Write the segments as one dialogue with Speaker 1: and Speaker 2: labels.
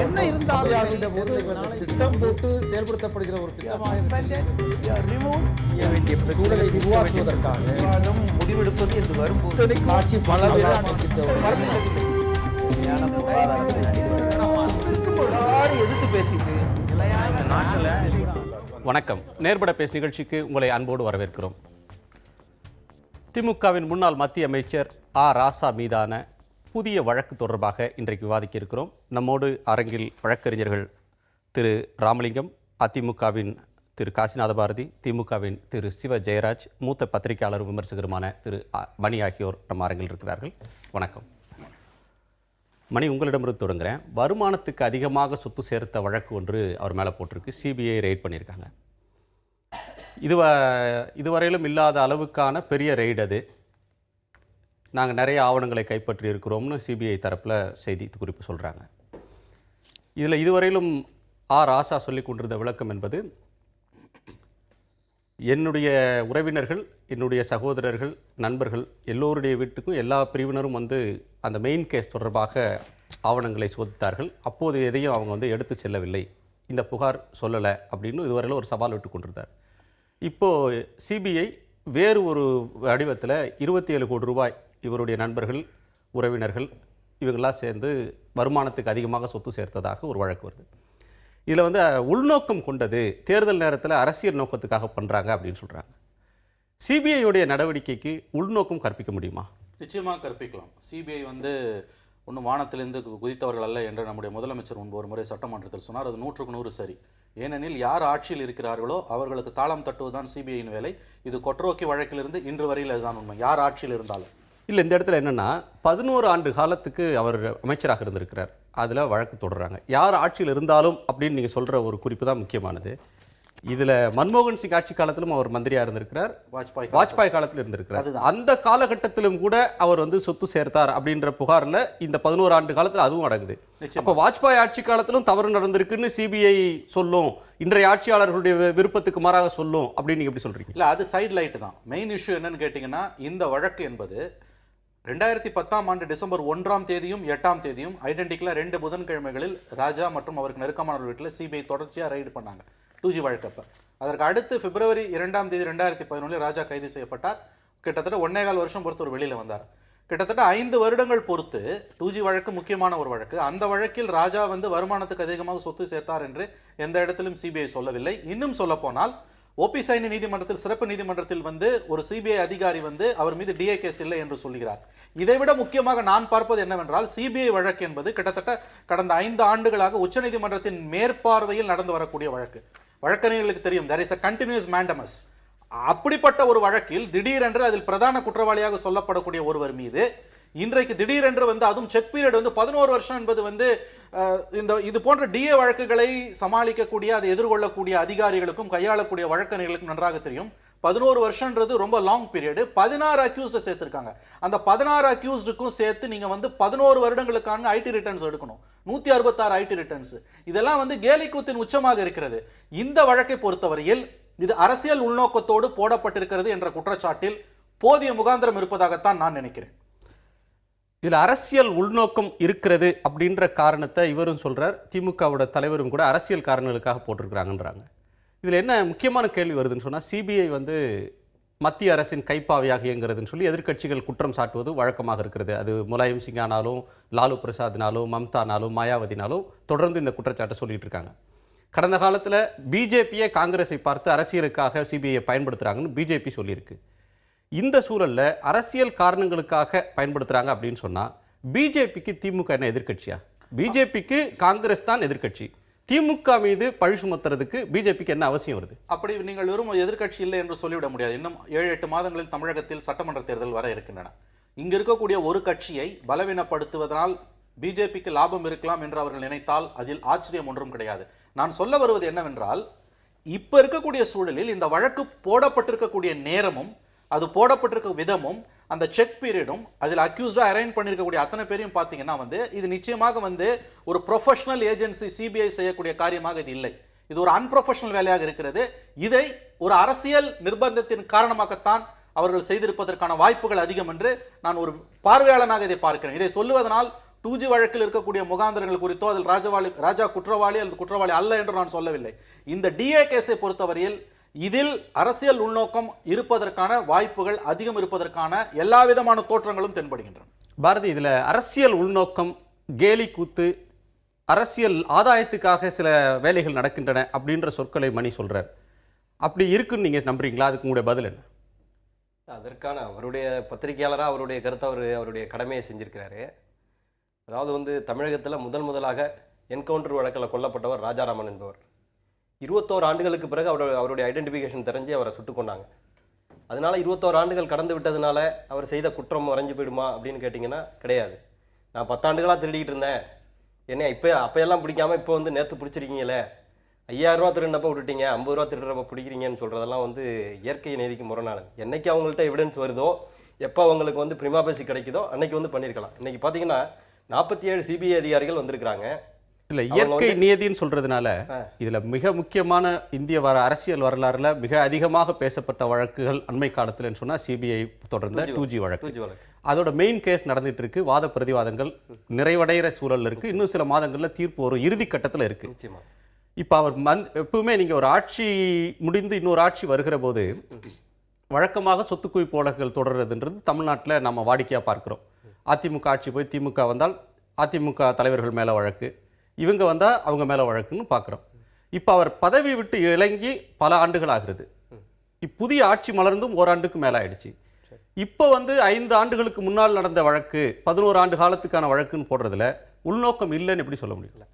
Speaker 1: என்ன இருந்தாலும்
Speaker 2: திட்டம் போட்டு செயல்படுத்தப்படுகிற ஒரு சூழலை உருவாக்குவதற்காக
Speaker 1: முடிவெடுப்பது என்று வரும்போது
Speaker 2: ஆட்சி பல
Speaker 1: எதிர்த்து பேசிட்டு
Speaker 3: வணக்கம். நேர்பட பேசு நிகழ்ச்சிக்கு உங்களை அன்போடு வரவேற்கிறோம். திமுகவின் முன்னாள் மத்திய அமைச்சர் ராசா மீதான புதிய வழக்கு தொடர்பாக இன்றைக்கு விவாதிக்க இருக்கிறோம். நம்மோடு அரங்கில் வழக்கறிஞர்கள் திரு ராமலிங்கம், அதிமுகவின் திரு காசிநாத பாரதி, திமுகவின் திரு சிவ ஜெயராஜ், மூத்த பத்திரிகையாளரும் விமர்சகருமான திரு மணி ஆகியோர் நம்ம அரங்கில் இருக்கிறார்கள். வணக்கம். மணி, உங்களிடமிருந்து தொடங்குகிறேன். வருமானத்துக்கு அதிகமாக சொத்து சேர்த்த வழக்கு ஒன்று அவர் மேலே போட்டிருக்கு. சிபிஐ ரெய்ட் பண்ணியிருக்காங்க. இதுவரையிலும் இல்லாத அளவுக்கான பெரிய ரெய்டு அது. நாங்கள் நிறைய ஆவணங்களை கைப்பற்றி இருக்கிறோம்னு சிபிஐ தரப்பில் செய்தி குறிப்பு சொல்கிறாங்க. இதில் இதுவரையிலும் ராசா சொல்லி கொண்டிருந்த விளக்கம் என்பது, என்னுடைய உறவினர்கள், என்னுடைய சகோதரர்கள், நண்பர்கள் எல்லோருடைய வீட்டுக்கும் எல்லா பிரிவினரும் அந்த மெயின் கேஸ் தொடர்பாக ஆவணங்களை சோதித்தார்கள். அப்போது எதையும் அவங்க எடுத்து செல்லவில்லை, இந்த புகார் சொல்லலை அப்படின்னு இதுவரையிலும் ஒரு சவால் விட்டு கொண்டிருந்தார். இப்போது சிபிஐ வேறு ஒரு வடிவத்தில் 27 கோடி ரூபாய் இவருடைய நண்பர்கள், உறவினர்கள் இவங்களாம் சேர்ந்து வருமானத்துக்கு அதிகமாக சொத்து சேர்த்ததாக ஒரு வழக்கு வருது. இதில் உள்நோக்கம் கொண்டது, தேர்தல் நேரத்தில் அரசியல் நோக்கத்துக்காக பண்ணுறாங்க அப்படின்னு சொல்கிறாங்க. சிபிஐயுடைய நடவடிக்கைக்கு உள்நோக்கம் கற்பிக்க முடியுமா?
Speaker 4: நிச்சயமாக கற்பிக்கலாம். சிபிஐ ஒன்றும் வானத்திலிருந்து குதித்தவர்கள் அல்ல என்று நம்முடைய முதலமைச்சர் முன்பு ஒரு முறை சட்டமன்றத்தில் சொன்னார். அது 100க்கு 100 சரி. ஏனெனில் யார் ஆட்சியில் இருக்கிறார்களோ அவர்களுக்கு தாளம் தட்டுவதுதான் சிபிஐயின் வேலை. இது கொட்ரோக்கி வழக்கிலிருந்து இன்று வரையில் அதுதான் உண்மை, யார் ஆட்சியில் இருந்தாலும்.
Speaker 3: இல்லை, இந்த இடத்துல என்னென்னா 11 ஆண்டு காலத்துக்கு அவர் அமைச்சராக இருந்திருக்கிறார். அதில் வழக்கு தொடர்றாங்க. யார் ஆட்சியில் இருந்தாலும் அப்படின்னு நீங்கள் சொல்கிற ஒரு குறிப்பு தான் முக்கியமானது. இதில் மன்மோகன் சிங் ஆட்சி காலத்திலும் அவர் மந்திரியாக இருந்திருக்கிறார், வாஜ்பாய் காலத்தில் இருந்திருக்கிறார். அந்த காலகட்டத்திலும் கூட அவர் சொத்து சேர்த்தார் அப்படின்ற புகாரில் இந்த 11 ஆண்டு காலத்தில் அதுவும் அடங்குது. அப்போ வாஜ்பாய் ஆட்சி காலத்திலும் தவறு நடந்திருக்குன்னு சிபிஐ சொல்லும், இன்றைய ஆட்சியாளர்களுடைய விருப்பத்துக்கு மாறாக சொல்லும் அப்படின்னு நீங்கள் எப்படி சொல்கிறீங்க?
Speaker 4: இல்லை, அது சைட் லைட்டு தான். மெயின் இஷ்யூ என்னன்னு கேட்டிங்கன்னா, இந்த வழக்கு என்பது 2010ஆம் ஆண்டு டிசம்பர் 1ஆம் தேதியும் 8ஆம் தேதியும் ஐடென்டிக்கலாக 2 புதன்கிழமைகளில் ராஜா மற்றும் அவருக்கு நெருக்கமானவர் வீட்டில் சிபிஐ தொடர்ச்சியாக ரைடு பண்ணாங்க 2G வழக்கப்ப. அதற்கு அடுத்து பிப்ரவரி 2ஆம் தேதி 2011 ராஜா கைது செய்யப்பட்டார். கிட்டத்தட்ட 1.25 வருஷம் பொறுத்து ஒரு வெளியில் வந்தார். கிட்டத்தட்ட 5 வருடங்கள் பொறுத்து 2G வழக்கு முக்கியமான ஒரு வழக்கு. அந்த வழக்கில் ராஜா வருமானத்துக்கு அதிகமாக சொத்து சேர்த்தார் என்று எந்த இடத்திலும் சிபிஐ சொல்லவில்லை. இன்னும் சொல்ல போனால் ஓபி சைனி நீதிமன்றத்தில், சிறப்பு நீதிமன்றத்தில் ஒரு சிபிஐ அதிகாரி அவர் மீது டிஏ கேஸ் இல்லை என்று சொல்கிறார். இதைவிட முக்கியமாக நான் பார்ப்பது என்னவென்றால், சிபிஐ வழக்கு என்பது கிட்டத்தட்ட கடந்த 5 ஆண்டுகளாக உச்சநீதிமன்றத்தின் மேற்பார்வையில் நடந்து வரக்கூடிய வழக்கு. வழக்கறிஞர்களுக்கு தெரியும், there is a continuous mandamus. அப்படிப்பட்ட ஒரு வழக்கில் திடீரென்று அதில் பிரதான குற்றவாளியாக சொல்லப்படக்கூடிய ஒருவர் மீது இன்றைக்கு திடீரென்று அதுவும் செக் பீரியட் 11 வருஷம் என்பது இது போன்ற டிஏ வழக்குகளை சமாளிக்கக்கூடிய, அதை எதிர்கொள்ளக்கூடிய அதிகாரிகளுக்கும் கையாளக்கூடிய வழக்கறிஞர்களுக்கும் நன்றாக தெரியும். 11 வருஷம்ன்றது ரொம்ப லாங் பீரியட். 16 அக்யூஸ்டு சேர்த்திருக்காங்க. அந்த 16 அக்யூஸ்டுக்கும் சேர்த்து நீங்க 11 வருடங்களுக்கான ஐடி ரிட்டர்ன்ஸ் எடுக்கணும். 166 ஐடி ரிட்டர்ன்ஸ். இதெல்லாம் கேலிக்கூத்தின் உச்சமாக இருக்கிறது. இந்த வழக்கை பொறுத்தவரையில் இது அரசியல் உள்நோக்கத்தோடு போடப்பட்டிருக்கிறது என்ற குற்றச்சாட்டில் போதிய முகாந்திரம் இருப்பதாகத்தான் நான் நினைக்கிறேன்.
Speaker 3: இதில் அரசியல் உள்நோக்கம் இருக்கிறது அப்படின்ற காரணத்தை இவரும் சொல்றார், திமுகவோட தலைவரும் கூட அரசியல் காரணங்களுக்காக போட்டிருக்கிறாங்கன்றாங்க. இதில் என்ன முக்கியமான கேள்வி வருதுன்னு சொன்னால், சிபிஐ மத்திய அரசின் கைப்பாவையாக இயங்குறதுன்னு சொல்லி எதிர்க்கட்சிகள் குற்றம் சாட்டுவது வழக்கமாக இருக்கிறது. அது முலாயம் சிங் ஆனாலும், லாலு பிரசாத்னாலும், மம்தானாலும், மாயாவதினாலும் தொடர்ந்து இந்த குற்றச்சாட்டை சொல்லிட்டு இருக்காங்க. கடந்த காலத்தில் பிஜேபியை காங்கிரஸை பார்த்து அரசியலுக்காக சிபிஐயை பயன்படுத்துகிறாங்கன்னு பிஜேபி சொல்லியிருக்கு. இந்த சூழலில் அரசியல் காரணங்களுக்காக பயன்படுத்துகிறாங்க அப்படின்னு சொன்னால், பிஜேபிக்கு திமுக என்ன எதிர்க்கட்சியா? பிஜேபிக்கு காங்கிரஸ் தான் எதிர்க்கட்சி. திமுக மீது பழி சுமத்துறதுக்கு பிஜேபிக்கு என்ன அவசியம் வருது?
Speaker 4: அப்படி நீங்கள் வெறும் எதிர்க்கட்சி இல்லை என்று சொல்லிவிட முடியாது. இன்னும் 7-8 மாதங்களில் தமிழகத்தில் சட்டமன்ற தேர்தல் வர இருக்கின்றன. இங்க இருக்கக்கூடிய ஒரு கட்சியை பலவீனப்படுத்துவதனால் பிஜேபிக்கு லாபம் இருக்கலாம் என்று அவர்கள் நினைத்தால் அதில் ஆச்சரியம் ஒன்றும் கிடையாது. நான் சொல்ல வருவது என்னவென்றால், இப்ப இருக்கக்கூடிய சூழலில் இந்த வழக்கு போடப்பட்டிருக்கக்கூடிய நேரமும், அது போடப்பட்டிருக்க விதமும், அந்த செக் பீரியடும், அதில் அக்யூஸ்டா அரைன் பண்ணிருக்கக்கூடிய அத்தனை பேரையும் பார்த்தீங்கன்னா இது நிச்சயமாக ஒரு ப்ரொஃபஷனல் ஏஜென்சி சிபிஐ செய்யக்கூடிய காரியமாக இது இல்லை. இது ஒரு அன்ப்ரொஃபஷனல் வேலையாக இருக்கிறது. இதை ஒரு அரசியல் நிர்பந்தத்தின் காரணமாகத்தான் அவர்கள் செய்திருப்பதற்கான வாய்ப்புகள் அதிகம் என்று நான் ஒரு பார்வையாளனாக இதை பார்க்கிறேன். இதை சொல்லுவதனால் 2G வழக்கில் இருக்கக்கூடிய முகாந்திரங்கள் குறித்தோ அதில் ராஜா குற்றவாளி அல்லது குற்றவாளி அல்ல என்று நான் சொல்லவில்லை. இந்த DA கேஸை பொறுத்தவரையில் இதில் அரசியல் உள்நோக்கம் இருப்பதற்கான வாய்ப்புகள் அதிகம் இருப்பதற்கான எல்லா விதமான தோற்றங்களும் தென்படுகின்றன.
Speaker 3: பாரதி, இதுல அரசியல் உள்நோக்கம், கேலி கூத்து, அரசியல் ஆதாயத்துக்காக சில வேலைகள் நடக்கின்றன அப்படின்ற சொற்களை மணி சொல்றார். அப்படி இருக்குன்னு நீங்க நம்புறீங்களா? அதுக்கு உங்களுடைய பதில் என்ன?
Speaker 5: அதற்கான அவருடைய பத்திரிகையாளராக அவருடைய கருத்தை அவருடைய கடமையை செஞ்சிருக்கிறாரு. அதாவது வந்து தமிழகத்தில் முதலாக என்கவுண்டர் வழக்கில் கொல்லப்பட்டவர் ராஜாராமன் என்பவர். 21 ஆண்டுகளுக்கு பிறகு அவருடைய ஐடென்டிஃபிகேஷன் தெரிஞ்சு அவரை சுட்டு கொண்டாங்க. அதனால 21 ஆண்டுகள் கடந்து விட்டதுனால அவர் செய்த குற்றம் மறைஞ்சு போயிடுமா அப்படின்னு கேட்டிங்கன்னா கிடையாது. நான் 10 ஆண்டுகளாக திருடிக்கிட்டு இருந்தேன், என்ன அப்போயெல்லாம் பிடிக்காம இப்போ வந்து நேற்று பிடிச்சிருக்கீங்களே, 5000 ரூபா திருடினப்ப விட்டுட்டீங்க, 50 ரூபா திருடுறப்ப பிடிக்கிறீங்கன்னு சொல்கிறதெல்லாம் வந்து இயற்கை நீதிக்கு முரணானது. என்னைக்கு அவங்கள்ட்ட எவிடன்ஸ் வருதோ, எப்போ அவங்களுக்கு வந்து பிரிமா பேசி கிடைக்குதோ அன்னைக்கு வந்து பண்ணியிருக்கலாம். இன்னைக்கு பார்த்தீங்கன்னா 47 சிபிஐ அதிகாரிகள் வந்திருக்கிறாங்க.
Speaker 3: இல்ல, இயற்கை நியதின்னு சொல்றதுனால இதுல மிக முக்கியமான இந்திய அரசியல் வரலாறுல மிக அதிகமாக பேசப்பட்ட வழக்குகள் அண்மை காலத்துலன்னு சொன்னா சிபிஐ தொடர்ந்த 2G வழக்கு. அதோட மெயின் கேஸ் நடந்துட்டு இருக்கு. வாத பிரதிவாதங்கள் நிறைவடைகிற சூழல்ல இருக்கு. இன்னும் சில மாதங்கள்ல தீர்ப்பு ஒரு இறுதி கட்டத்துல இருக்கு. இப்ப அவர் எப்பவுமே நீங்க ஒரு ஆட்சி முடிந்து இன்னொரு ஆட்சி வருகிற போது வழக்கமாக சொத்து குவிப்பு வழக்குகள் தொடர்றதுன்றது தமிழ்நாட்டில் நம்ம வாடிக்கையா பார்க்கிறோம். அதிமுக ஆட்சி போய் திமுக வந்தால் அதிமுக தலைவர்கள் மேல வழக்கு, இவங்க வந்தால் அவங்க மேலே வழக்குன்னு பார்க்குறோம். இப்போ அவர் பதவி விட்டு இறங்கி பல ஆண்டுகள் ஆகிறது. புதிய ஆட்சி மலர்ந்தும் ஓராண்டுக்கு மேலே ஆயிடுச்சு. இப்போ வந்து 5 ஆண்டுகளுக்கு முன்னால் நடந்த வழக்கு 11 ஆண்டு காலத்துக்கான வழக்குன்னு போடுறதுல உள்நோக்கம் இல்லைன்னு எப்படி சொல்ல முடியல?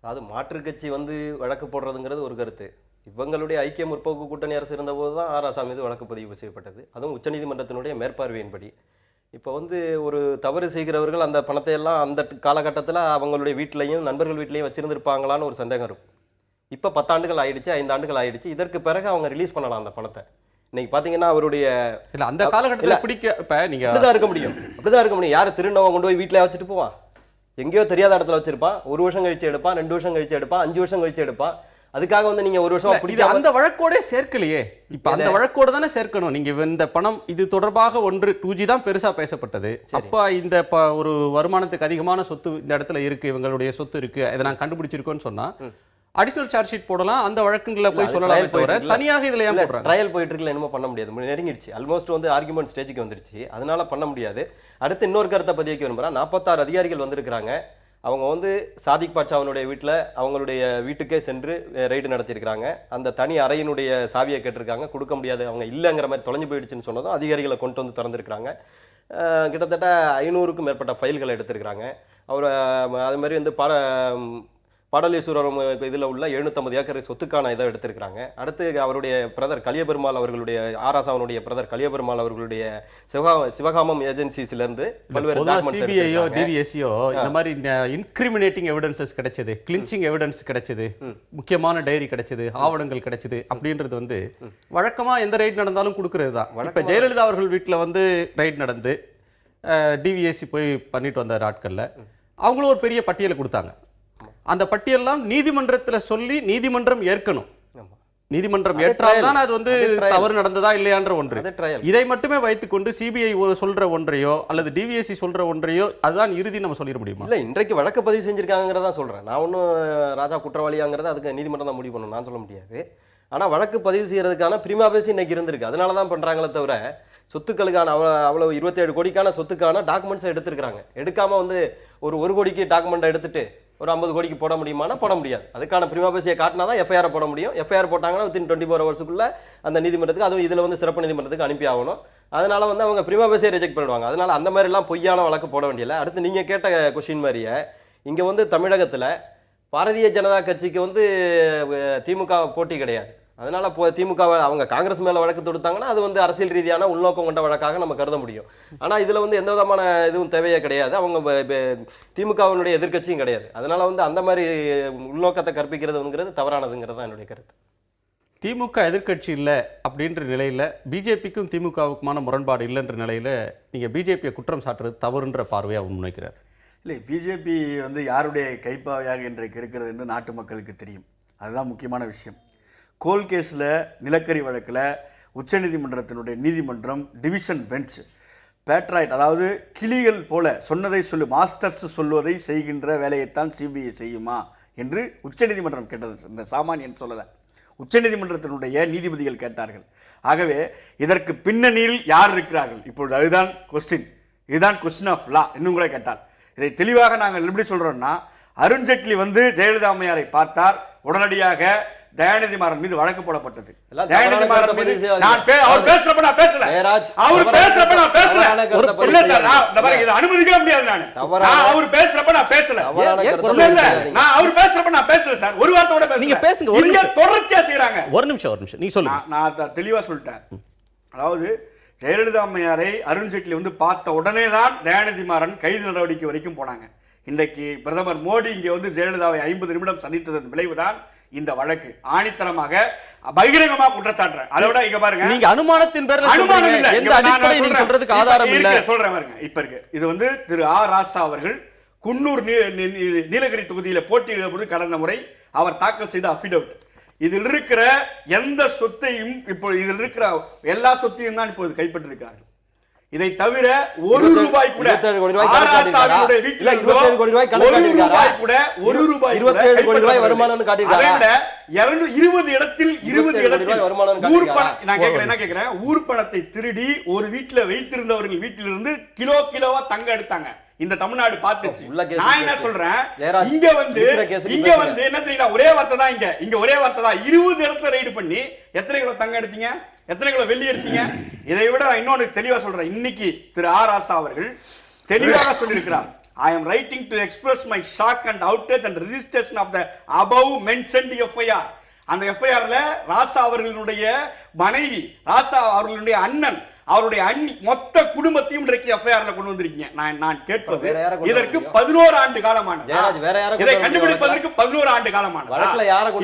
Speaker 5: அதாவது மாற்றுக் கட்சி வந்து வழக்கு போடுறதுங்கிறது ஒரு கருத்து. இவங்களுடைய ஐக்கிய முற்போக்கு கூட்டணி அரசு இருந்தபோது தான் ஆராசா மீது வழக்கு பதிவு செய்யப்பட்டது, அதுவும் உச்சநீதிமன்றத்தினுடைய மேற்பார்வையின்படி. இப்போ வந்து ஒரு தவறு செய்கிறவர்கள் அந்த பணத்தை எல்லாம் அந்த காலகட்டத்தில் அவங்களுடைய வீட்டிலையும் நண்பர்கள் வீட்லையும் வச்சிருந்திருப்பாங்களான்னு ஒரு சந்தேகம் இருக்கும். இப்போ 10 ஆண்டுகள் ஆயிடுச்சு, 5 ஆண்டுகள் ஆயிடுச்சு. இதற்கு பிறகு அவங்க ரிலீஸ் பண்ணலாம் அந்த பணத்தை. இன்னைக்கு பார்த்தீங்கன்னா அவருடைய
Speaker 3: இல்லை அந்த காலகட்டத்தில் பிடிக்க இப்போ நீங்கள்
Speaker 5: அப்படிதான் இருக்க முடியும். யார் திருநவன் கொண்டு போய் வீட்டில் வச்சுட்டு போவான்? எங்கேயோ தெரியாத இடத்துல வச்சிருப்பான். 1 வருஷம் கழிச்சு எடுப்பான், 2 வருஷம் கழிச்சு எடுப்பான், 5 வருஷம் கழிச்சு எடுப்பான். அதுக்காக வந்து நீங்க 1 வருஷம் பிடிக்க
Speaker 3: அந்த வழக்கோட சேர்க்கலையே. இப்ப அந்த வழக்கோட தானே சேர்க்கணும். நீங்க இந்த பணம் இது தொடர்பாக 2G தான் பெருசா பேசப்பட்டது. அப்ப இந்த ஒரு வருமானத்துக்கு அதிகமான சொத்து இந்த இடத்துல இருக்கு, இவங்களுடைய சொத்து இருக்கு, இதை நான் கண்டுபிடிச்சிருக்கோன்னு சொன்னா அடிஷனல் சார்ஜ் ஷீட் போடலாம், அந்த வழக்குகளை போய் சொல்லலாம். தவிர தனியாக இதுல ஏன் போடுறாங்க?
Speaker 5: ட்ரையல் போயிட்டு இருக்குல்ல, என்னமோ பண்ண முடியாது, நெருங்கிடுச்சு, ஆல்மோஸ்ட் வந்து ஆர்குமெண்ட் ஸ்டேஜுக்கு வந்துருச்சு. அதனால பண்ண முடியாது. அடுத்து இன்னொரு கருத்தை பதிவிக்க விரும்புறேன். 46 அதிகாரிகள் வந்திருக்கிறாங்க. அவங்க வந்து சாதிக் பாட்சாவனுடைய வீட்டில் அவங்களுடைய வீட்டுக்கே சென்று ரெய்டு நடத்தியிருக்கிறாங்க. அந்த தனி அறையினுடைய சாவியை கேட்டிருக்காங்க, கொடுக்க முடியாது, அவங்க இல்லைங்கிற மாதிரி தொலைஞ்சு போயிடுச்சுன்னு சொன்னதும் அதிகாரிகளை கொண்டு வந்து திறந்துருக்கிறாங்க. கிட்டத்தட்ட 500க்கும் மேற்பட்ட ஃபைல்களை எடுத்திருக்கிறாங்க. அவர் அது மாதிரி வந்து பாடலீஸ்வரம் இதில் உள்ள 750 ஏக்கர் சொத்துக்கான இதை எடுத்திருக்கிறாங்க. அடுத்து அவருடைய பிரதர் கலியபெருமாள் அவர்களுடைய ஆராசாவனுடைய பிரதர் கலியபெருமாள் அவர்களுடைய சிவகாமம் ஏஜென்சிஸ்லேருந்து பல்வேறு
Speaker 3: சிபிஐயோ டிவிஎஸ்சியோ இந்த மாதிரி இன்கிரிமினேட்டிங் எவிடன்சஸ் கிடைச்சது, கிளின்ச்சிங் எவிடன்ஸ் கிடைச்சது, முக்கியமான டைரி கிடைச்சது, ஆவணங்கள் கிடைச்சது அப்படின்றது வந்து வழக்கமா எந்த ரைட் நடந்தாலும் கொடுக்கறது தான். இப்போ ஜெயலலிதா அவர்கள் வீட்டில் வந்து ரைட் நடந்து டிவிஎஸ்சி போய் பண்ணிட்டு வந்த நாட்களில் அவங்களும் ஒரு பெரிய பட்டியலை கொடுத்தாங்க. அந்த பட்டியெல்லாம் நீதிமன்றத்தில் சொல்லி நீதிமன்றம் ஏற்கணும். நீதிமன்றம் ஏற்றால்தான் அது வந்து தவறு நடந்ததா இல்லையான்ற ஒன்று. இதை மட்டுமே வைத்துக்கொண்டு சிபிஐ சொல்ற ஒன்றையோ அல்லது டிவிஎஸ்சி சொல்ற ஒன்றையோ அதுதான் இறுதி நம்ம சொல்லிட முடியுமா?
Speaker 5: இல்லை, இன்றைக்கு வழக்கு பதிவு செஞ்சிருக்காங்கிறதா சொல்றேன். நான் ஒன்றும் ராஜா குற்றவாளியாங்கிறத அதுக்கு நீதிமன்றம் தான் முடிவு பண்ணணும், நான் சொல்ல முடியாது. ஆனால் வழக்கு பதிவு செய்யறதுக்கான பிரிமா பேசி இன்னைக்கு இருந்திருக்கு. அதனால தான் பண்றாங்களே தவிர சொத்துக்களுக்கான அவ்வளவு 27 கோடிக்கான சொத்துக்கான டாக்குமெண்ட்ஸை எடுத்திருக்கிறாங்க. எடுக்காம வந்து ஒரு 1 கோடிக்கு டாக்குமெண்ட் எடுத்துட்டு ஒரு 50 கோடிக்கு போட முடியுமானா போட முடியாது. அதுக்கான பிரிமா பேசியை காட்டினா தான் எஃப்ஐஆர் போட முடியும். எஃப்ஐஆர் போட்டாங்கன்னா வித்தின் 24 ஹவர்ஸுக்குள்ள அந்த நீதிமன்றத்துக்கு, அதுவும் இதில் வந்து சிறப்பு நீதிமன்றத்துக்கு அனுப்பி ஆகணும். அதனால வந்து அவங்க பிரிமா பேசியை ரிஜெக்ட் பண்ணிடுவாங்க. அதனால அந்த மாதிரிலாம் பொய்யான வழக்கு போட வேண்டியதில்லை. அடுத்து நீங்கள் கேட்ட கொஸ்டின் மாதிரியே இங்கே வந்து தமிழகத்தில் பாரதிய ஜனதா கட்சிக்கு வந்து திமுக போட்டி கிடையாது. அதனால திமுக அவங்க காங்கிரஸ் மேல வழக்கு தொடுத்தாங்கன்னா அது வந்து அரசியல் ரீதியான உள்நோக்கம் கொண்ட வழக்காக நம்ம கருத முடியும். ஆனா இதுல வந்து எந்த விதமான இதுவும் தேவையே கிடையாது. அவங்க திமுகவினுடைய எதிர்க்கட்சியும் கிடையாது. அதனால வந்து அந்த மாதிரி உள்நோக்கத்தை கற்பிக்கிறதுங்கிறது தவறானதுங்கிறது தான் என்னுடைய கருத்து.
Speaker 3: திமுக எதிர்க்கட்சி இல்லை அப்படின்ற நிலையில பிஜேபிக்கும் திமுகவுக்குமான முரண்பாடு இல்லைன்ற நிலையில நீங்க பிஜேபியை குற்றம் சாட்டுறது தவறுன்ற பார்வையாக முன்வைக்கிறார்.
Speaker 6: இல்லை, பிஜேபி வந்து யாருடைய கைப்பாவையாக இன்றைக்கு இருக்கிறது என்று நாட்டு மக்களுக்கு தெரியும். அதுதான் முக்கியமான விஷயம். கோல் கேஸில் நிலக்கரி வழக்கில் உச்சநீதிமன்றத்தினுடைய நீதிமன்றம் டிவிஷன் பெஞ்ச் பேட்ராய்ட், அதாவது கிளிகள் போல சொன்னதை சொல்லு, மாஸ்டர்ஸ் சொல்வதை செய்கின்ற வேலையைத்தான் சிபிஐ செய்யுமா என்று உச்சநீதிமன்றம் கேட்டது. இந்த சாமானியன் சொல்லலை, உச்சநீதிமன்றத்தினுடைய நீதிபதிகள் கேட்டார்கள். ஆகவே இதற்கு பின்னணியில் யார் இருக்கிறார்கள் இப்பொழுது, அதுதான் கொஸ்டின். இதுதான் கொஸ்டின் ஆஃப் லா. இன்னும் கூட கேட்டால் இதை தெளிவாக நாங்கள் எப்படி சொல்றோம்னா, அருண்ஜேட்லி ஜெயலலிதா அம்மையாரை பார்த்தார், உடனடியாக தயாநிதி மாறன் மீது வழக்கு போடப்பட்டது. தயாநிதி மாறன் மீது அவர் பேசுறப்ப நான் பேசல, அவர் பேசுறப்ப நான் பேசல, இல்ல சார் இதை அனுமதிக்க முடியாது. நான் அவர் பேசுறப்ப நான் பேசல, நான் அவர் பேசுறப்ப நான் பேசல சார், ஒரு வார்த்தையோட பேசல.
Speaker 3: நீங்க பேசுங்க,
Speaker 6: இங்க தொடர்ச்சியா செய்யறாங்க.
Speaker 3: ஒரு நிமிஷம் நீங்க சொல்லுங்க.
Speaker 6: நான் தெளிவா சொல்லிட்டேன். அதாவது ஜெயலலிதா அம்மையாரை அருண்ஜேட்லி பார்த்த உடனே தான் தயாநிதி மாறன் கைது நடவடிக்கை வரைக்கும் போனாங்க. இன்றைக்கு பிரதமர் மோடி இங்கே ஜெயலலிதாவை 50 நிமிடம் சந்தித்ததன் விளைவுதான் இந்த வழக்கு. ஆணித்தரமாக பகிரங்கமாக குற்றச்சாட்டுறேன். அதோட இங்க பாருங்க,
Speaker 3: நீங்க அனுமானத்தின் பேர்ல
Speaker 6: அனுமானம் இல்ல,
Speaker 3: எந்த அடிப்படையில் நீங்க சொல்றதுக்கு ஆதாரம் இல்ல.
Speaker 6: சொல்றேன் பாருங்க. இப்ப இருக்கு இது திரு ஆ. ராசா அவர்கள் குன்னூர் நீலகிரி தொகுதியில போட்டியிடும் பொழுது கடந்த முறை அவர் தாக்கல் செய்த அஃபிடவிட், இதில் இருக்கிற எந்த சொத்தையும் இப்போ இதில் இருக்கிற எல்லா சொத்தையும் தான் இப்போது கைப்பற்றிருக்கிறார்கள். இதை தவிர ஒரு ரூபாய் கூட
Speaker 5: வருமானம்
Speaker 6: ஊர் பணத்தை திருடி ஒரு வீட்டுல வைத்திருந்தவர்கள் வீட்டிலிருந்து கிலோவா தங்க எடுத்தாங்க. இந்த தமிழ்நாடு பார்த்துச்சு. நான் என்ன சொல்றேன், இங்க என்ன தெரியல, ஒரே வார்த்தை தான், இங்க ஒரே வார்த்தை தான். 20 இடத்துல ரைடு பண்ணி எத்தனை கிலோ தங்க எடுத்தீங்க, எத்தனை கிலோ வெள்ளி எடுத்தீங்க? இதை விட நான் இன்னொன்னு தெளிவா சொல்றேன். இன்னைக்கு திரு ஆ. ராசா அவர்கள் தெளிவாக சொல்லியிருக்கிறார், I am writing to express my shock and outrage and registration of the above mentioned FIR. அந்த FIRல ராசா அவர்களுடைய மனைவி, ராசா அவர்களுடைய அண்ணன், அவருடைய மொத்த குடும்பத்தையும் எஃப்ஐஆர்ல கொண்டு வந்திருக்கீங்க. நான் கேட்பது, இதற்கு 11 ஆண்டு காலமானது. இதை கண்டுபிடிப்பதற்கு 11 ஆண்டு காலமானது.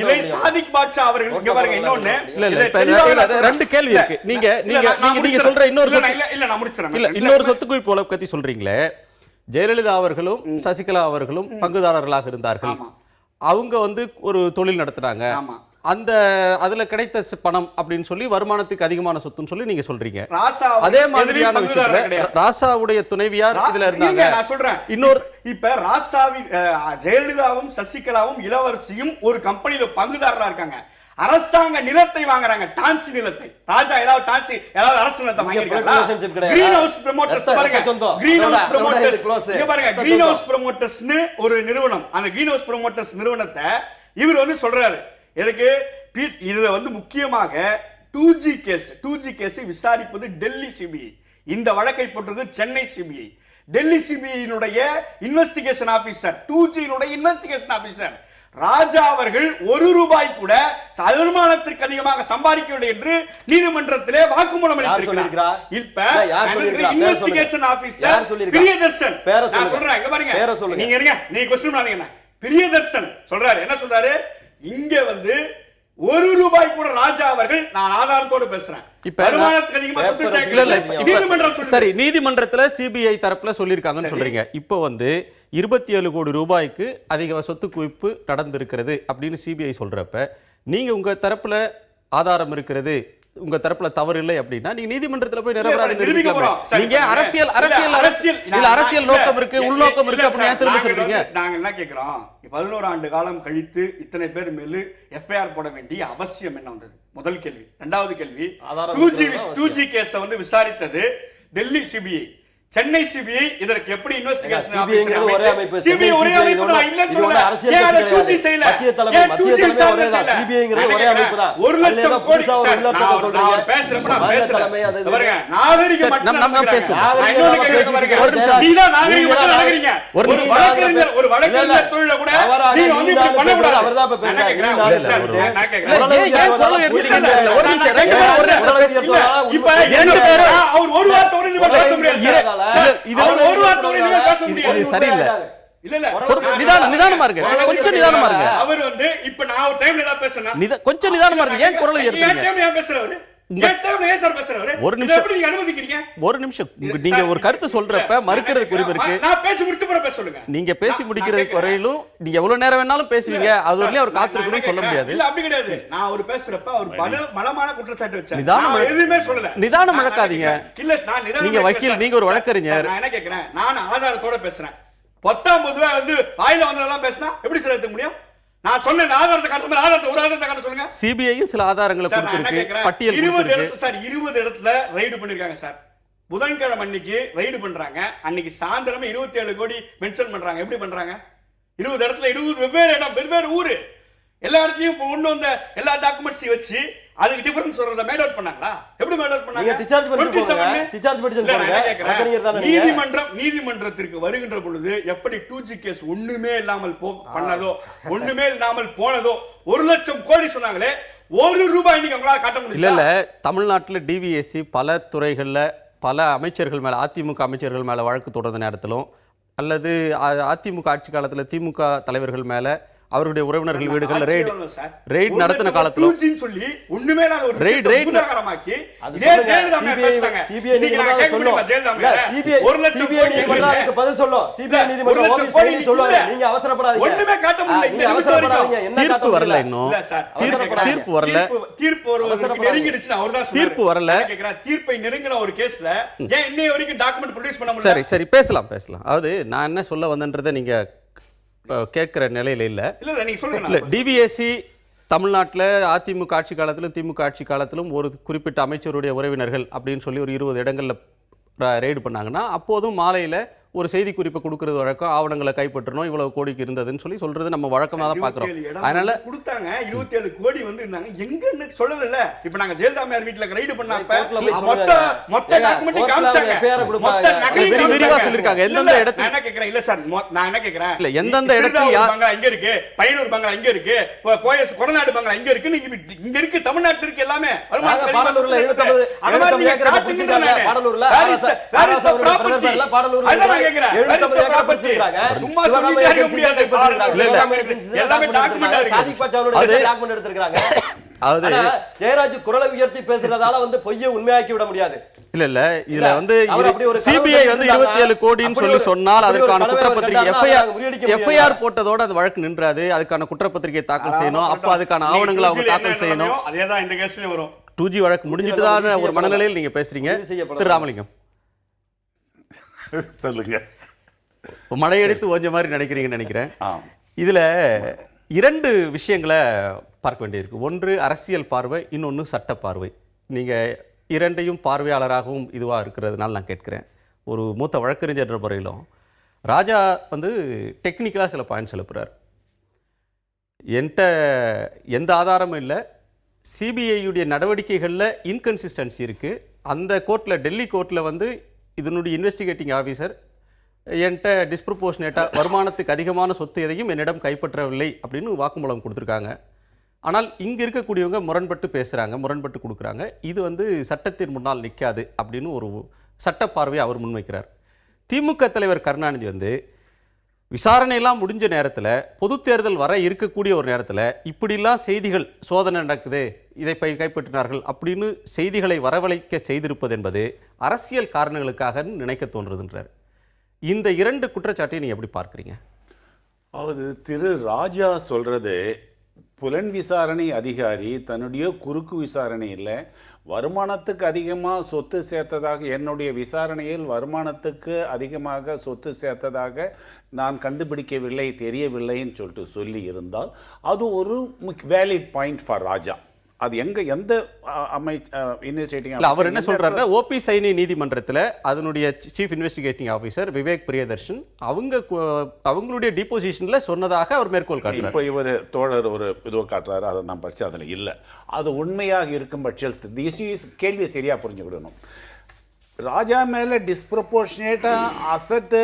Speaker 6: இதை சாதிக் பாட்ஷா அவர்கள் இங்க பாருங்க. இன்னொன்னு
Speaker 3: ரெண்டு கேள்வி இருக்கு. நீங்க சொல்ற இன்னொரு சொத்து குவிப்பு வழக்கு பத்தி சொல்றீங்களே, ஜெயலலிதா அவர்களும் சசிகலா அவர்களும் பங்குதாரர்களாக இருந்தார்கள். அவங்க ஒரு தொழில் நடத்துறாங்க, அந்த அதுல கிடைத்த பணம் அப்படின்னு சொல்லி வருமானத்துக்கு அதிகமான சொத்துன்னு சொல்லி நீங்க சொல்றீங்க. அதே மாதிரியான விஷயத்துல ராசாவுடைய துணைவியார் இதுல இருந்தாங்க.
Speaker 6: நான் சொல்றேன் இன்னொரு, இப்ப ராசாவின் ஜெயலலிதாவும் சசிகலாவும் இளவரசியும் ஒரு கம்பெனியில பங்குதாரரா இருக்காங்க. அரசாங்க நிலத்தை வாங்குறாங்க, டான்சி நிலத்தை. ராஜா ஏதாவது அரசு நிலத்தை வாங்கிருக்காங்களா? கிரீன் ஹவுஸ் ப்ரமோட்டர்ஸ் பாருங்க, கிரீன் ஹவுஸ் ப்ரமோட்டர்ஸ் இங்க பாருங்க, கிரீன் ஹவுஸ் ப்ரமோட்டர்ஸ்னு ஒரு நிறுவனம். அந்த கிரீன் ஹவுஸ் ப்ரமோட்டர்ஸ் நிறுவனத்தை இவர் சொல்றாரு. எதுக்கு? இதுல முக்கியமாக 2G கேஸ் விசாரிப்பது டெல்லி சிபிஐ. இந்த வழக்கை போட்டது சென்னை சிபிஐ. டெல்லி சிபிஐனுடைய investigation officer, 2G investigation officer Raja அவர்கள் 1 ரூபாய் கூட வருமானத்திற்கு அதிகமாக சம்பாதிக்கவில்லை என்று நீதிமன்றத்திலே வாக்குமூலம் அளித்திருக்கிறார். இப்ப இன்வெஸ்டிகேஷன் ஆபீசர் பிரியதர்ஷன், நான் சொல்றேன் இங்க பாருங்க, நீங்க இருங்க, நீங்க क्वेश्चन பண்ணீங்க. பிரியதர்ஷன் சொல்றாரு, என்ன சொல்றாரு, இங்க 1 ரூபாய் கூட ராஜா அவர்கள், நான் ஆதாரத்தோடு பேசுறேன்,
Speaker 3: சரி, நீதிமன்றத்துல சிபிஐ தரப்புல சொல்லியிருக்காங்கன்னு சொல்றீங்க. இப்போ 27 கோடி ரூபாய்க்கு அதிக சொத்து குவிப்பு நடந்திருக்கிறது அப்படின்னு சிபிஐ சொல்றப்ப, நீங்க உங்க தரப்புல ஆதாரம் இருக்கிறது, உங்க தரப்புல தவறு இல்லை அப்படின்னா நீங்க நீதிமன்றத்துல போய் நிரபராதி நிரூபிக்கலாம். நீங்க அரசியல் நோக்கம் இருக்கு, உள்நோக்கம் இருக்கு அப்படின்னு திரும்ப சொல்றீங்க.
Speaker 6: நாங்க என்ன கேக்குறோம், 11 ஆண்டு காலம் கழித்து இத்தனை பேர் மேல எஃப்ஐஆர் போட வேண்டிய அவசியம் என்ன வந்தது? முதல் கேள்வி. இரண்டாவது கேள்வி, 2G கேஸ் விசாரித்தது டெல்லி சிபிஐ, சென்னை சிபிஐ இதற்கு எப்படி இன்வெஸ்டிகேஷன்
Speaker 5: ஒரே அமைப்பு,
Speaker 6: சிபிஐ ஒரே அமைப்பு தான், இல்ல சொல்றேன், ஏன் 2G செய்யல?
Speaker 5: மத்திய தலைமை சிபிஐங்கிறது ஒரே அமைப்பு தான்.
Speaker 6: 1 லட்சம் கோடி நான் பேசுறப்ப நான் பேசல பாருங்க, நாகரிகம் மட்டும் நம்ம பேசுறோம். நீதான் நாகரிகம் மட்டும் நடக்கிறீங்க. ஒரு வழக்கறிஞர் தொழில கூட நீங்க இப்படி பண்ண கூடாது. அவர்தான் இப்ப பேசுறாங்க. நான் கேக்குறேன், ஏன் குரல் எடுத்துட்டீங்க? ஒரு நிமிஷம், ரெண்டு பேரும் இப்ப ரெண்டு பேரும் அவர் ஒரு வார்த்தை கூட நீங்க பேச முடியாது.
Speaker 3: சரியில்லை. நிதானமா இருக்கு, கொஞ்சம் நிதானமா இருக்கு.
Speaker 6: அவர் இப்ப நான் ஒரு டைம்ல ஏதாவது பேசணும்,
Speaker 3: கொஞ்சம் நிதானமா இருக்கு. ஏன் குரல் உயர்த்துறீங்க?
Speaker 6: ஏன் பேசுறவரு
Speaker 3: ஒரு நிமிஷம் நீங்க ஒரு கருத்து சொல்றப்ப மறுக்கிறதுக்கு உரிமை இருக்கு.
Speaker 6: நான் பேசி முடிச்ச பிறகு பேச சொல்லுங்க.
Speaker 3: நீங்க பேசி முடிக்கிறதுக்கு வரையிலும் நீங்க எவ்வளவு நேரம் வேணாலும் பேசுவீங்க. அது வரலையும் அவர் காத்திருக்கணும்னு சொல்ல முடியாது.
Speaker 6: இல்ல அப்படி கிடையாது. நான் ஒரு பேசுறப்ப ஒரு பலமான குற்றச்சாட்டு வச்சேன்.
Speaker 3: நிதானம்
Speaker 6: நான் எதுவுமே சொல்லல.
Speaker 3: நிதானம் இழக்காதீங்க.
Speaker 6: இல்ல நான் நிதானம்
Speaker 3: நீங்க வக்கீல், நீங்க ஒரு வழக்கறிஞர்.
Speaker 6: நான் என்ன கேக்குறேன், நான் ஆதாரத்தோட பேசுறேன். 19 வந்து வாயில வந்ததெல்லாம் பேசினா எப்படி சார் எடுக்க முடியும்? நான் சொன்ன ஆதாரத்தை காட்டுற ஆதாரத்தை ஒரு ஆதாரத்தை காட்ட சொல்லுங்க.
Speaker 3: சிபிஐயும் சில ஆதாரங்களை கொடுத்திருக்கு, பட்டியல்
Speaker 6: 20 இடத்துல சார் 20 இடத்துல ரைடு பண்ணிருக்காங்க சார். புதன்கிழமை அன்னைக்கு ரைடு பண்றாங்க. அன்னைக்கு சாயந்தரமே 27 கோடி மென்ஷன் பண்றாங்க. எப்படி பண்றாங்க? 20 இடத்துல 20 வெவ்வேறு இடம், வெவ்வேறு ஊரு. எல்லா இடத்துலயும் ஒண்ணு வந்த எல்லா டாக்குமெண்ட்ஸையும் வச்சு அதுக்கு டிஃபரன்ஸ் சொல்றத மேட் அவுட் பண்ணாங்களா? எப்படி மேட் அவுட் பண்ணாங்க?
Speaker 5: டிஸ்சார்ஜ் பண்ணிட்டு டிஸ்சார்ஜ்
Speaker 6: பண்ணிட்டு நீதிமன்றத்திற்கு வருகின்ற பொழுது எப்படி 2G கேஸ் ஒண்ணுமே இல்லாமல் பண்ணதோ, ஒண்ணுமே இல்லாமல் போனதோ, 1 லட்சம் கோடி சொன்னாங்களே, 1 ரூபாய் இன்னைக்கு அவங்களால காட்ட முடியல.
Speaker 3: இல்ல தமிழ்நாட்டில் டிவிஎஸ்சி பல துறைகள்ல பல அமைச்சர்கள் மேல, அதிமுக அமைச்சர்கள் மேல வழக்கு தொடர்ந்த நேரத்திலும் அல்லது அதிமுக ஆட்சி காலத்துல திமுக தலைவர்கள் மேல அவருடைய உறவினர்கள் வீடுகள் ரெய்ட் நடத்தின காலத்துல
Speaker 6: சொல்லி ஒண்ணுமே நான் ஒரு
Speaker 3: ரெய்ட்
Speaker 6: பூதாகரமாக்கி இதே ஜெயலலிதா மேல பேசுறாங்க.
Speaker 5: சிபிஐ
Speaker 6: நீதிமன்றம் ஜெயலலிதா மேல 1 லட்சம் கோடி
Speaker 5: பண்றதுக்கு பதில் சொல்லும். சிபிஐ நீதிமன்றம் ஓபிஎஸ் சொல்லுவாங்க. நீங்க அவசரப்படாதீங்க.
Speaker 6: ஒண்ணுமே காட்ட முடியல. இந்த நிமிஷம் வரைக்கும்
Speaker 3: தீர்ப்பு வரல. இன்னும்
Speaker 6: இல்ல சார்,
Speaker 3: தீர்ப்பு வரல.
Speaker 6: தீர்ப்பு வருவதற்கு நெருங்கிடுச்சு. அவர்தான் சொன்னாரு.
Speaker 3: தீர்ப்பு வரல.
Speaker 6: கேக்குறேன், தீர்ப்பை நெருங்கின ஒரு கேஸ்ல ஏன் இன்னைய வரைக்கும் டாக்குமெண்ட் ப்ரொடியூஸ் பண்ண முடியல?
Speaker 3: சரி பேசலாம். அதாவது நான் என்ன சொல்ல வந்தேன்றதை நீங்க கேட்கிற நிலையில இல்ல. டிவிஎஸ்சி தமிழ்நாட்டில் அதிமுக ஆட்சி காலத்திலும் திமுக ஆட்சி காலத்திலும் ஒரு குறிப்பிட்ட அமைச்சருடைய உறவினர்கள் அப்படின்னு சொல்லி ஒரு 20 இடங்கள்ல ரெய்டு பண்ணாங்கன்னா அப்போதும் மாலையில ஒரு செய்தி குறிப்பை கொடுக்கறது வழக்கம், ஆவணங்களை கைப்பற்றணும், இவ்வளவு கோடிக்கு இருந்ததுன்னு சொல்றது நம்ம வழக்கமா தான் பாக்குறோம். அதனால
Speaker 6: கொடுத்தாங்க 27 கோடி வந்து இருந்தாங்க. எங்கன்னு சொல்லல. இப்ப நாங்க ஜெயலலிதா வீட்ல ரைடு பண்ணாப்ப மொத்த டாக்குமெண்ட் காமிச்சாங்க, மொத்த நகையை
Speaker 3: விரிவா சொல்லிருக்காங்க. எந்தெந்த இடத்துல
Speaker 6: என்ன கேக்குறேன், இல்ல சார் நான் என்ன கேக்குறேன்,
Speaker 3: இல்ல எந்தெந்த இடத்துல
Speaker 6: பங்களா இங்க இருக்கு, பையனூர் பங்களா இங்க இருக்கு, கோயஸ் கொடநாடு பங்களா இங்க இருக்கு, இங்க இருக்கு, தமிழ்நாட்டுல இருக்கு எல்லாமே.
Speaker 5: பாடலூர்ல 79
Speaker 6: அத மாதிரி நீங்க காட்டுங்கன்றீங்க.
Speaker 5: பாடலூர்ல
Speaker 6: பாடலூர்ல சும்மா சொல்லிட்டே முடியாது. எல்லாமே டாக்குமெண்ட் இருக்கு.
Speaker 5: சாதிக் பாச்சாவோட டாக்குமெண்ட் எடுத்துக்கிறாங்க. ஜெயராஜ் குரலை உயர்த்தி பேசுறதால வந்து பொய்யை உண்மையாக்கி விட முடியாது.
Speaker 3: இல்ல இதுல வந்து சிபிஐ வந்து 27 கோடின்னு சொல்லி சொன்னால் அதுக்கான குற்றப்பத்திரிகை எஃப்ஐஆர் போட்டதோட அது வழக்கு நின்றாது. அதுக்கான குற்றப்பத்திரிகை தாக்கல் செய்யணும். அப்ப அதுக்கான ஆவணங்களை அவங்க தாக்கல் செய்யணும்.
Speaker 6: அதேதான் இந்த கேஸ்லயும் வரும்.
Speaker 3: 2G வழக்கு முடிஞ்சிட்டு தான் ஒரு மனநிலையில் நீங்க பேசுறீங்க. திரு ராமலிங்கம்
Speaker 7: சொல்லுங்க.
Speaker 3: மழையடித்து ஓஞ்ச மாதிரி நினைக்கிறீங்கன்னு நினைக்கிறேன். இதுல 2 விஷயங்களை பார்க்க வேண்டியிருக்கு. ஒன்று அரசியல் பார்வை, இன்னொன்று சட்ட பார்வை. நீங்க 2ஐயும் பார்வையாளராகவும் இதுவா இருக்கிறதுனால நான் கேட்கிறேன். ஒரு மூத்த வழக்கறிஞர் முறையிலும் ராஜா வந்து டெக்னிக்கலா சில பாயிண்ட்ஸ் எழுப்புறார். என்கிட்ட எந்த ஆதாரமும் இல்லை, சிபிஐயுடைய நடவடிக்கைகளில் இன்கன்சிஸ்டன்சி இருக்குது. அந்த கோர்ட்டில், டெல்லி கோர்ட்டில் வந்து இதனுடைய இன்வெஸ்டிகேட்டிங் ஆஃபீஸர் என்கிட்ட டிஸ்ப்ரப்போர்ஷனேட்டாக வருமானத்துக்கு அதிகமான சொத்து எதையும் என்னிடம் கைப்பற்றவில்லை அப்படின்னு வாக்குமூலம் கொடுத்துருக்காங்க. ஆனால் இங்கே இருக்கக்கூடியவங்க முரண்பட்டு பேசுகிறாங்க, முரண்பட்டு கொடுக்குறாங்க. இது வந்து சட்டத்தின் முன்னால் நிற்காது அப்படின்னு ஒரு சட்ட பார்வையை அவர் முன்வைக்கிறார். திமுக தலைவர் கருணாநிதி வந்து விசாரணையெல்லாம் முடிஞ்ச நேரத்தில், பொது தேர்தல் வர இருக்கக்கூடிய ஒரு நேரத்தில் இப்படிலாம் செய்திகள், சோதனை நடக்குது, இதை கைப்பற்றினார்கள் அப்படின்னு செய்திகளை வரவழைக்க செய்திருப்பது என்பது அரசியல் காரணங்களுக்காக நினைக்க தோன்றுதுன்றார். இந்த 2 குற்றச்சாட்டையும் நீங்கள் எப்படி பார்க்குறீங்க?
Speaker 7: அதாவது திரு ராஜா சொல்கிறது, புலன் விசாரணை அதிகாரி தன்னுடைய குறுக்கு விசாரணையில் வருமானத்துக்கு அதிகமாக சொத்து சேர்த்ததாக, என்னுடைய விசாரணையில் வருமானத்துக்கு அதிகமாக சொத்து சேர்த்ததாக நான் கண்டுபிடிக்கவில்லை, தெரியவில்லைன்னு சொல்லிட்டு சொல்லி இருந்தால் அது ஒரு வேலிட் பாயிண்ட் ஃபார் ராஜா. அது எந்த இன்வெஸ்டிகேட்டிங்
Speaker 3: அவர் என்ன சொல்றாருன்னா, ஓபி சைனி நீதிமன்றத்தில் அதனுடைய chief investigating officer Vivek Priyadarshan அவங்களுடைய டிபோசிஷன்ல சொன்னதாக அவர் மேற்கோள் காட்டுறார்.
Speaker 7: இப்போ இவர் தோழர் ஒரு இதுவை காட்டுறாரு, அதை நான் படிச்சு அதில் இல்லை. அது உண்மையாக இருக்கும் பட்சத்தில் கேள்வியை சரியா புரிஞ்சுக்கிடணும். ராஜா மேல டிஸ்ப்ரப்போர்ஷனேட்டா அசட்டு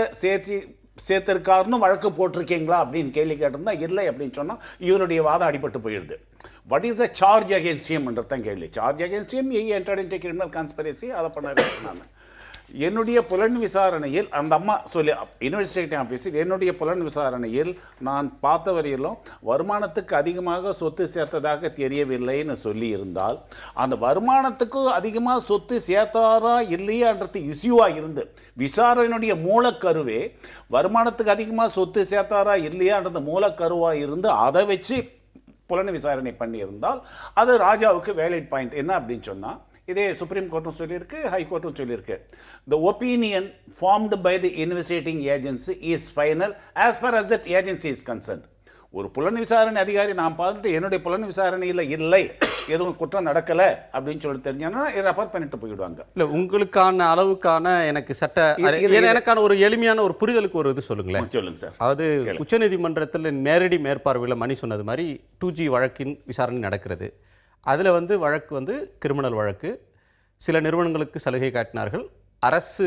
Speaker 7: சேர்த்திருக்காருன்னு வழக்கு போட்டிருக்கீங்களா அப்படின்னு கேள்வி கேட்டிருந்தா இல்லை அப்படின்னு சொன்னால் இவருடைய வாதம் அடிபட்டு போயிடுது. What is the charge against him? தான் கேள்வி. Charge against him, he entered into criminal conspiracy, அதை பண்ண நான் என்னுடைய புலன் விசாரணையில் அந்த அம்மா சொல்லி இன்வெஸ்டிகேட்டிங் ஆஃபீஸில் என்னுடைய புலன் விசாரணையில் நான் பார்த்த வரையிலும் வருமானத்துக்கு அதிகமாக சொத்து சேர்த்ததாக தெரியவில்லைன்னு சொல்லி இருந்தால் அந்த வருமானத்துக்கு அதிகமாக சொத்து சேர்த்தாரா இல்லையான்றது இஷ்யூவாக இருந்து விசாரணையுடைய மூலக்கருவே வருமானத்துக்கு அதிகமாக சொத்து சேர்த்தாரா இல்லையான்றது மூலக்கருவாக இருந்து அதை வச்சு புலன் விசாரணை பண்ணியிருந்தால் அது ராஜாவுக்கு வேலிட் பாயிண்ட். என்ன அப்படின்னு சொன்னால், இதே சுப்ரீம் கோர்ட்டும் சொல்லியிருக்கு, ஹை கோர்ட்டும் சொல்லியிருக்கு, the opinion formed by the investigating agency is final as far as that agency is concerned. ஒரு புலன் விசாரணை அதிகாரி நான் பார்த்துட்டு என்னுடைய புலன் விசாரணையில் இல்லை, எதுவும் குற்றம் நடக்கலை அப்படின்னு சொல்லி தெரிஞ்சாங்கன்னா ரெஃபர் பண்ணிட்டு போயிடுவாங்க.
Speaker 3: இல்லை, உங்களுக்கான அளவுக்கான எனக்கு எனக்கான ஒரு எளிமையான ஒரு புரிதலுக்கு ஒரு இது சொல்லுங்களேன்.
Speaker 7: சொல்லுங்க சார்.
Speaker 3: அதாவது உச்சநீதிமன்றத்தில் நேரடி மேற்பார்வையில் மணி சொன்னது மாதிரி 2G வழக்கின் விசாரணை நடக்கிறது. அதில் வழக்கு கிரிமினல் வழக்கு. சில நிறுவனங்களுக்கு சலுகை காட்டினார்கள், அரசு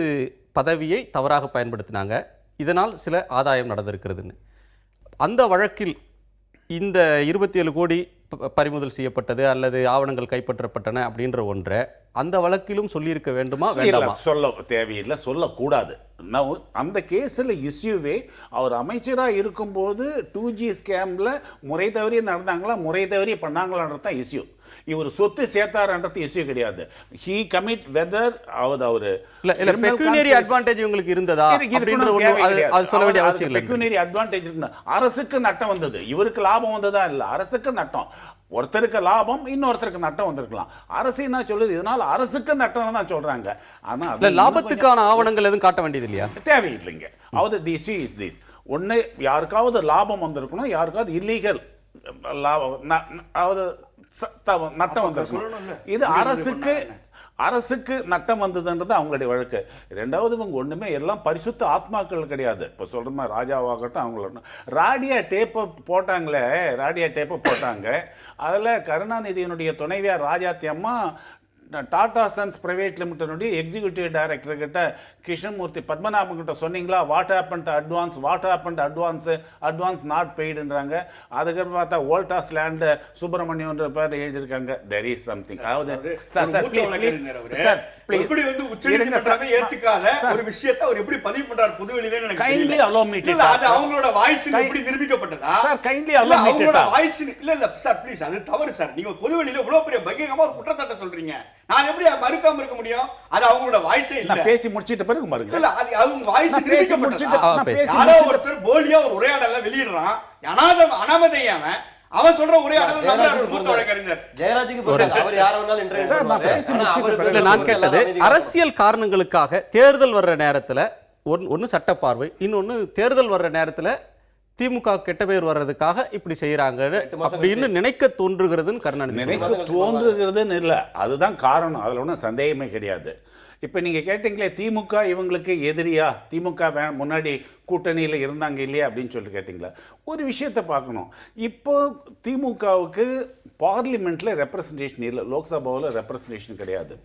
Speaker 3: பதவியை தவறாக பயன்படுத்தினாங்க, இதனால் சில ஆதாயம் நடந்திருக்கிறதுன்னு. அந்த வழக்கில் இந்த 27 கோடி பறிமுதல் செய்யப்பட்டது அல்லது ஆவணங்கள் கைப்பற்றப்பட்டன அப்படின்ற ஒன்றை அந்த வழக்கிலும் சொல்லியிருக்க வேண்டுமா வேண்டாமா?
Speaker 7: சொல்ல தேவையில்லை, சொல்லக்கூடாது. அந்த கேஸில் இஷ்யூவே அவர் அமைச்சராக இருக்கும்போது 2G ஸ்கேமில் முறை தவறி நடந்தாங்களா, முறை தவறி பண்ணாங்களான்றது தான் இஷ்யூ. இவர் சொத்து சேர்த்தாருன்றது இஷ்யூ கிடையாது. ஹி கமிட் வெதர் அவர்
Speaker 3: பெக்யூனரி அட்வான்டேஜ் உங்களுக்கு இருந்ததா அது சொல்ல வேண்டிய அவசியம் இல்லை.
Speaker 7: பெக்யூனரி அட்வான்டேஜ் இருந்தா அரசுக்கு நட்டம் வந்தது, இவருக்கு லாபம் வந்ததா இல்லை, அரசுக்கு நட்டம். ஒருத்தருக்கு லாபம், இன்னொருத்தருக்கு நட்டம் வந்திருக்கலாம். அரசு என்ன சொல்லுது, இதனால அரசுக்கு நட்டம் தான் சொல்றாங்க. ஆனா
Speaker 3: லாபத்துக்கான ஆவணங்கள் எதுவும் காட்ட வேண்டியது இல்லையா?
Speaker 7: தேவையில்லைங்க. அதாவது திஸ் இஸ் திஸ் ஒன்று, யாருக்காவது லாபம் வந்திருக்கணும், யாருக்காவது இல்லீகல் நட்டம் வந்திருக்கணும். இது அரசுக்கு நட்டம் வந்ததுன்றது அவங்களுடைய வழக்கு. ரெண்டாவது இவங்க ஒன்றுமே எல்லாம் பரிசுத்த ஆத்மாக்கள் கிடையாது. இப்போ சொல்கிற மாதிரி ராஜாவாகட்டும் அவங்களோட ராடியா டேப்பை போட்டாங்க. அதில் கருணாநிதியினுடைய துணைவியார் ராஜாத்தி அம்மா டாடா சன்ஸ் பிரைவேட் லிமிடெடுடைய எக்ஸிக்யூட்டிவ் டைரக்டர் கிட்ட கிருஷ்ணமூர்த்தி பத்மநாபன் கிட்ட சொன்னீங்களா, வாட் ஹேப்பன் அட்வான்ஸ் நாட் பெய்டுன்றாங்க. அதுக்கப்புறம் பார்த்தா வோல்டாஸ் லேண்ட் சுப்பிரமணியன்ற பேர் எழுதியிருக்காங்க. There is something. அதாவது சார்
Speaker 6: எப்படி உச்சநீதிமன்றமே ஏத்துக்காத ஒரு விஷயத்தை அவர் எப்படி பதிவு பண்றார் பொதுவெளியில எனக்கு
Speaker 7: கைண்ட்லி அலோ மீ டு
Speaker 6: அது அவங்களோட வாய்ஸ் எப்படி நிரூபிக்கப்பட்டதா
Speaker 7: sir? Kindly allow me to
Speaker 6: அவங்களோட வாய்ஸ் இல்ல சார் ப்ளீஸ், அது தவறு சார். நீங்க பொதுவெளியில இவ்வளவு பெரிய பகிரங்கமா ஒரு குற்றச்சாட்டை சொல்றீங்க, நான் எப்படி மறுக்காம இருக்க முடியும்? அது அவங்களோட வாய்ஸே இல்ல.
Speaker 7: பேசி முடிச்சிட்ட பிறகு மறுங்க.
Speaker 6: இல்ல, அது அவங்க வாய்ஸ் நிரூபிக்கப்பட்டதா? யாரோ ஒருத்தர் போலியா ஒரு உரையாடல வெளியிடுறான், அனாமதையாம அவன் சொல்ற உரையாடல்
Speaker 3: நான் கேட்டது, அரசியல் காரணங்களுக்காக தேர்தல் வர்ற நேரத்துல ஒன்னு சட்ட பார்வை, இன்னொன்னு தேர்தல் வர்ற நேரத்துல திமுக கெட்ட பேர் வர்றதுக்காக இப்படி செய்யறாங்க அப்படின்னு நினைக்க தோன்றுகிறதுன்னு கருணாநிதி
Speaker 7: நினைக்க தோன்றுகிறதுன்னு இல்லை, அதுதான் காரணம். அதுல ஒன்றும் சந்தேகமே கிடையாது. இப்போ நீங்கள் கேட்டீங்களே திமுக இவங்களுக்கு எதிரியா, திமுக முன்னாடி கூட்டணியில் இருந்தாங்க இல்லையா அப்படின்னு சொல்லிட்டு கேட்டிங்களா. ஒரு விஷயத்தை பார்க்கணும். இப்போ திமுகவுக்கு பார்லிமெண்ட்டில் ரெப்ரசன்டேஷன் இல்லை, லோக்சபாவில் ரெப்ரசன்டேஷன் கிடையாது.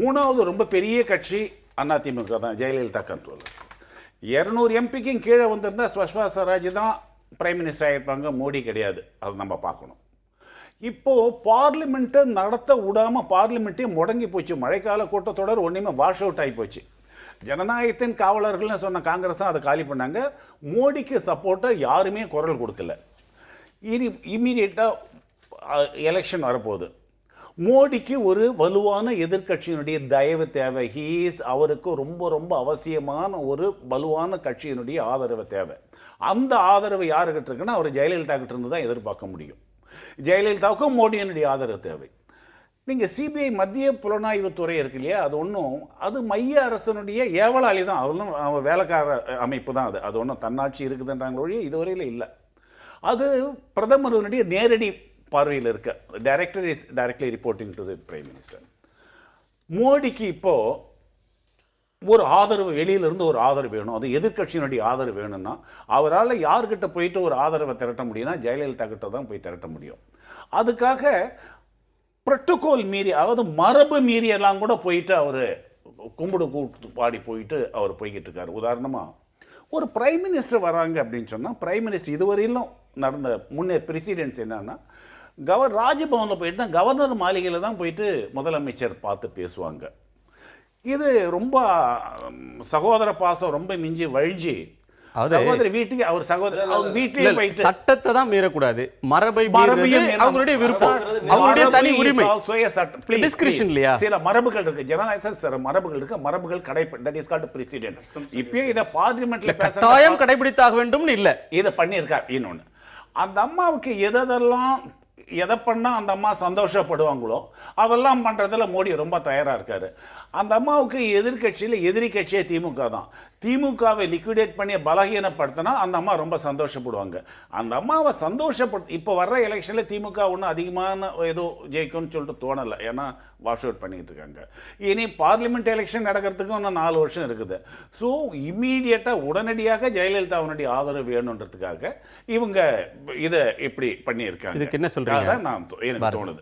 Speaker 7: மூணாவது ரொம்ப பெரிய கட்சி அதிமுக தான், ஜெயலலிதா கண்ட்ரோல். 200 எம்பிக்கும் கீழே வந்திருந்தா சுஷ்மா ஸ்வராஜ் தான் பிரைம் மினிஸ்டர் ஆகிருப்பாங்க, மோடி கிடையாது. அது நம்ம பார்க்கணும். இப்போது பார்லிமெண்ட்டை நடத்த விடாமல் பார்லிமெண்ட்டே முடங்கி போச்சு. மழைக்கால கூட்டத்தொடர் ஒன்றுமே வாஷ் அவுட் ஆகி போச்சு. ஜனநாயகத்தின் காவலர்கள்னு சொன்ன காங்கிரஸ் தான் அதை காலி பண்ணாங்க. மோடிக்கு சப்போர்ட்டாக யாருமே குரல் கொடுக்கல. இமீடியட்டாக எலெக்ஷன் வரப்போகுது. மோடிக்கு ஒரு வலுவான எதிர்கட்சியினுடைய தயவு தேவை. அவருக்கு ரொம்ப ரொம்ப அவசியமான ஒரு வலுவான கட்சியினுடைய ஆதரவு தேவை. அந்த ஆதரவு யாருக்கிட்ட இருக்குன்னா அவர் ஜெயலலிதா கிட்ட இருந்து தான் எதிர்பார்க்க முடியும். ஜெயலலிதாவுக்கும் மோடியினுடைய ஆதரவு தேவை. நீங்கள் சிபிஐ மத்திய புலனாய்வுத்துறை இருக்கு இல்லையா, அது ஒன்றும் அது மைய அரசனுடைய ஏவலாளி தான். அவரும் வேலைக்கார அமைப்பு தான். அது ஒன்றும் தன்னாட்சி இருக்குதுன்றாங்க ஒழிய இதுவரையில் இல்லை. அது பிரதமருடைய நேரடி பார்வையில் இருக்க. Director is directly reporting to the prime minister. மோடிக்கு இப்போது ஒரு ஆதரவு, வெளியிலிருந்து ஒரு ஆதரவு வேணும், அது எதிர்கட்சியினுடைய ஆதரவு வேணும்னா அவரால் யார்கிட்ட போயிட்டு ஒரு ஆதரவை திரட்ட முடியும்னா ஜெயலலிதா கிட்ட தான் போய் திரட்ட முடியும். அதுக்காக புரோட்டோகால் மீறி, அதாவது மரபு மீறியெல்லாம் கூட போயிட்டு அவர் கும்பிடு கூட்டு பாடி போயிட்டு அவர் போய்கிட்டு இருக்காரு. உதாரணமாக ஒரு பிரைம் மினிஸ்டர் வராங்க அப்படின்னு சொன்னால், பிரைம் மினிஸ்டர் இதுவரையிலும் நடந்த முன்னே ப்ரெசிடென்ட்ஸ் என்னன்னா, ராஜபவனில் போயிட்டு தான் கவர்னர் மாளிகையில் தான் போயிட்டு முதலமைச்சர் பார்த்து பேசுவாங்க. இது ரொம்ப சகோதர பாசம் ரொம்ப மிஞ்சி வழிஞ்சி
Speaker 3: அது-
Speaker 7: சகோதரி வீட்டுக்கு அவர் சகோதரர் அவங்க
Speaker 3: இல்ல,
Speaker 7: வீட்டிலேயே
Speaker 3: இல்ல,
Speaker 7: போயிட்டு
Speaker 3: சட்டத்தை தான் மீறக்கூடாது, மரபை
Speaker 7: மரபையும்
Speaker 3: மீறுறது அவங்களுடைய விருப்பம்,
Speaker 5: மரபு
Speaker 3: அவங்களுடைய தனி
Speaker 7: மரபு
Speaker 3: உரிமை.
Speaker 7: is also a சட்டம். Please,
Speaker 3: Discretion
Speaker 7: please.
Speaker 3: இல்லையா?
Speaker 7: சில மரபுகள் இருக்கு, ஜனநாயக சில மரபுகள் இருக்கு, மரபுகள் தட் இஸ் கால்ட் பிரசிடென்ட். இப்பயே இத பார்லிமெண்ட்ல
Speaker 3: கட்டாயம் கடைபிடித்தாக வேண்டும் இல்ல.
Speaker 7: இதை பண்ணியிருக்கார். இன்னொன்று, அந்த அம்மாவுக்கு எதை பண்ணால் அந்த அம்மா சந்தோஷப்படுவாங்களோ அதெல்லாம் பண்ணுறதுல மோடி ரொம்ப தயாராக இருக்கார். அந்த அம்மாவுக்கு எதிரி கட்சியே திமுக தான். திமுகவை லிக்விடேட் பண்ணி பலகீனப்படுத்தினா அந்த அம்மா ரொம்ப சந்தோஷப்படுவாங்க. அந்த அம்மாவை இப்போ வர்ற எலெக்ஷனில் திமுக ஒன்றும் அதிகமான ஏதோ ஜெயிக்கும்னு சொல்லிட்டு தோணலை. ஏன்னா வாஷ் அவுட் பண்ணிக்கிட்டு இருக்காங்க. இனி பார்லிமெண்ட் எலெக்ஷன் நடக்கிறதுக்கு இன்னும் 4 வருஷம் இருக்குது. ஸோ இம்மீடியட்டாக உடனடியாக ஜெயலலிதாவுடைய ஆதரவு வேணுன்றதுக்காக இவங்க இதை இப்படி பண்ணியிருக்காங்க.
Speaker 3: இதுக்கு என்ன சொல்றீங்க?
Speaker 7: அதான் எனக்கு தோணுது.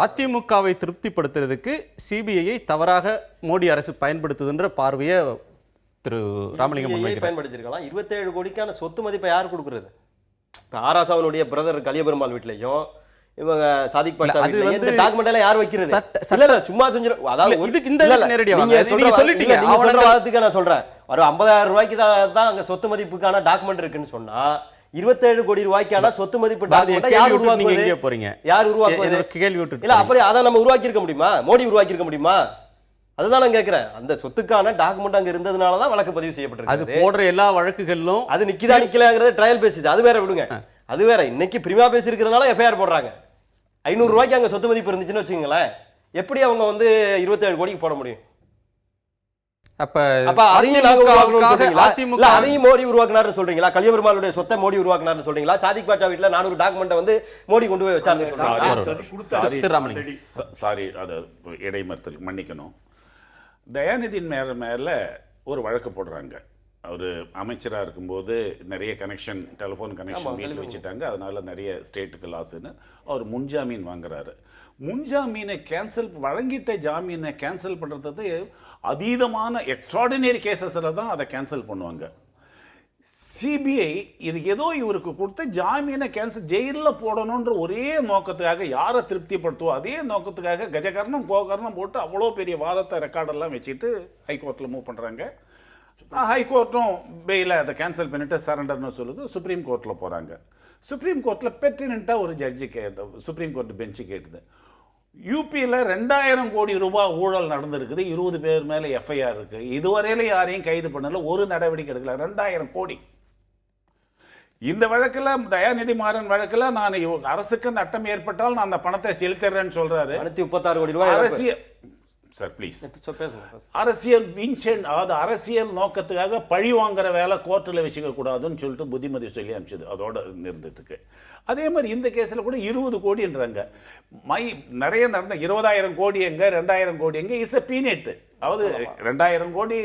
Speaker 3: அதிமுகவை திருப்திப்படுத்துறதுக்கு சிபிஐயை தவறாக மோடி அரசு பயன்படுத்துதுன்ற பார்வையை திரு ராமலிங்கம் முன்வைக்கிறார்.
Speaker 5: பயன்படுத்திருக்கலாம். 27 கோடிக்கான சொத்து மதிப்பை யார் கொடுக்குறது? ஆராசாவனுடைய பிரதர் கலியபெருமாள் வீட்லயும் இவங்க சாதிக் பாட்சா
Speaker 3: அது
Speaker 5: வீட்லயும்
Speaker 3: வந்து
Speaker 5: இந்த டாக்குமெண்ட் எல்லாம் யார் வைக்கிறது?
Speaker 3: சட்ட-
Speaker 5: இல்ல சும்மா செஞ்சு அதாவது
Speaker 3: இதுக்கு இந்த
Speaker 5: இல்ல, இல்ல,
Speaker 3: நேரடியா
Speaker 5: நீங்க
Speaker 3: வாங்க.
Speaker 5: சொல்ற
Speaker 3: நீங்க சொல்லிட்டீங்க.
Speaker 5: நீங்க சொல்ற
Speaker 3: அவனுக்கு-
Speaker 5: வாதத்துக்கு நான் சொல்றேன். ஒரு 50,000 ரூபாய்க்கு தான் அங்க சொத்து மதிப்புக்கான டாக்குமெண்ட் இருக்குன்னு சொன்னா 27 கோடி ரூபாய்க்கான சொத்து மதிப்பு டாக்குமெண்ட் யார்
Speaker 3: நீங்க
Speaker 5: உருவாக்குவது?
Speaker 3: எங்கே போறீங்க?
Speaker 5: யார் உருவாக்குவது?
Speaker 3: எனக்கு கேள்வி விட்டு
Speaker 5: இல்ல அப்படி அதை நம்ம உருவாக்கி இருக்க முடியுமா? மோடி உருவாக்கி இருக்க முடியுமா? அதுதான் நான் கேட்கிறேன். அந்த சொத்துக்கான டாக்குமெண்ட் அங்க இருந்ததுனால தான் வழக்கு பதிவு
Speaker 3: அது
Speaker 5: செய்யப்பட்டிருக்கு.
Speaker 3: போடுற எல்லா வழக்குகளிலும்
Speaker 5: அது நிக்கிதா நிக்கலங்கிறது ட்ரையல் பேசிஸ். அது வேற விடுங்க. அது வேற. இன்னைக்கு பிரிமா பேசி இருக்கிறதுனால எஃப்ஐஆர் போடுறாங்க. 500 ரூபாய்க்கு அங்க சொத்து மதிப்பு இருந்துச்சுன்னு வச்சுங்களேன், எப்படி அவங்க வந்து 27 கோடிக்கு போட முடியும்?
Speaker 3: அப்ப
Speaker 5: அதையும் நாங்க உருவாக்கணும்னு சொல்றீங்களா?
Speaker 3: அதிமுக
Speaker 5: இல்ல அதையும் மோடி உருவாக்குனாருன்னு சொல்றீங்களா? கலியபெருமாளுடைய சொத்தை மோடி உருவாக்குனாருன்னு சொல்றீங்களா? சாதிக் பாட்சா வீட்டுல 400 டாக்குமெண்ட் வந்து மோடி கொண்டு போய் வச்சாரு.
Speaker 3: திரு ராமலிங்கம்.
Speaker 7: சாரி, அது இடைமறுத்தல் மன்னிக்கணும். தயாநிதி மேலே ஒரு வழக்கு போடுறாங்க. அவர் அமைச்சராக இருக்கும்போது நிறைய கனெக்ஷன், டெலிஃபோன் கனெக்ஷன் வீட்டில் வச்சுட்டாங்க. அதனால நிறைய ஸ்டேட்டுக்கு லாஸ்ன்னு அவர் முன்ஜாமீன் வாங்குறாரு. முன்ஜாமீனை வழங்கிட்ட ஜாமீனை கேன்சல் பண்ணுறது அதீதமான எக்ஸ்ட்ராடினரி கேசஸில் தான் அதை கேன்சல் பண்ணுவாங்க. சிபிஐ இது ஏதோ இவருக்கு கொடுத்த ஜாமீனை கேன்சல் ஜெயிலில் போடணுன்ற ஒரே நோக்கத்துக்காக, யாரை திருப்திப்படுத்துவோ அதே நோக்கத்துக்காக கஜகர்ணம் கோகர்ணம் போட்டு அவ்வளோ பெரிய வாதத்தை ரெக்கார்டெல்லாம் வச்சுட்டு ஹைகோர்ட்டில் மூவ் பண்ணுறாங்க. ஹைகோர்ட்டும் பெயில அதை கேன்சல் பண்ணிட்டு சரண்டர்னு சொல்லுது. சுப்ரீம் கோர்ட்டில் போகிறாங்க. சுப்ரீம் கோர்ட்டில் பெர்டினெண்ட்டாக ஒரு ஜட்ஜி சுப்ரீம் கோர்ட் பெஞ்சு கேட்டுது, யூபியில் 2000 கோடி ரூபாய் ஊழல் நடந்திருக்குது, 20 பேர் மேலே எஃப்ஐஆர் இருக்கு, இதுவரையில யாரையும் கைது பண்ணல, ஒரு நடவடிக்கை எடுக்கல, 2000 கோடி. இந்த வழக்கில் தயாநிதி மாறன் வழக்கில் நான் அரசுக்கு நட்டம் ஏற்பட்டால் நான் அந்த பணத்தை செலுத்துறேன்னு சொல்றாரு.
Speaker 5: 136 கோடி ரூபாய்
Speaker 7: அரசியல் சார் ப்ளீஸ்
Speaker 5: பேசுங்க.
Speaker 7: அரசியல் வின்சென்ட், அதாவது அரசியல் நோக்கத்துக்காக பழி வாங்குற வேலை கோர்ட்டில் வச்சுக்க கூடாதுன்னு சொல்லிட்டு புத்திமதி சொல்லி அனுப்பிச்சது, அதோட நிறுத்தத்துக்கு. அதே மாதிரி இந்த கேஸில் கூட 20 கோடின்றாங்க. நிறைய நடந்த 20,000 கோடி எங்க, 2,000 கோடி எங்க, இஸ் எ பீனட். அதாவது 2,000 கோடி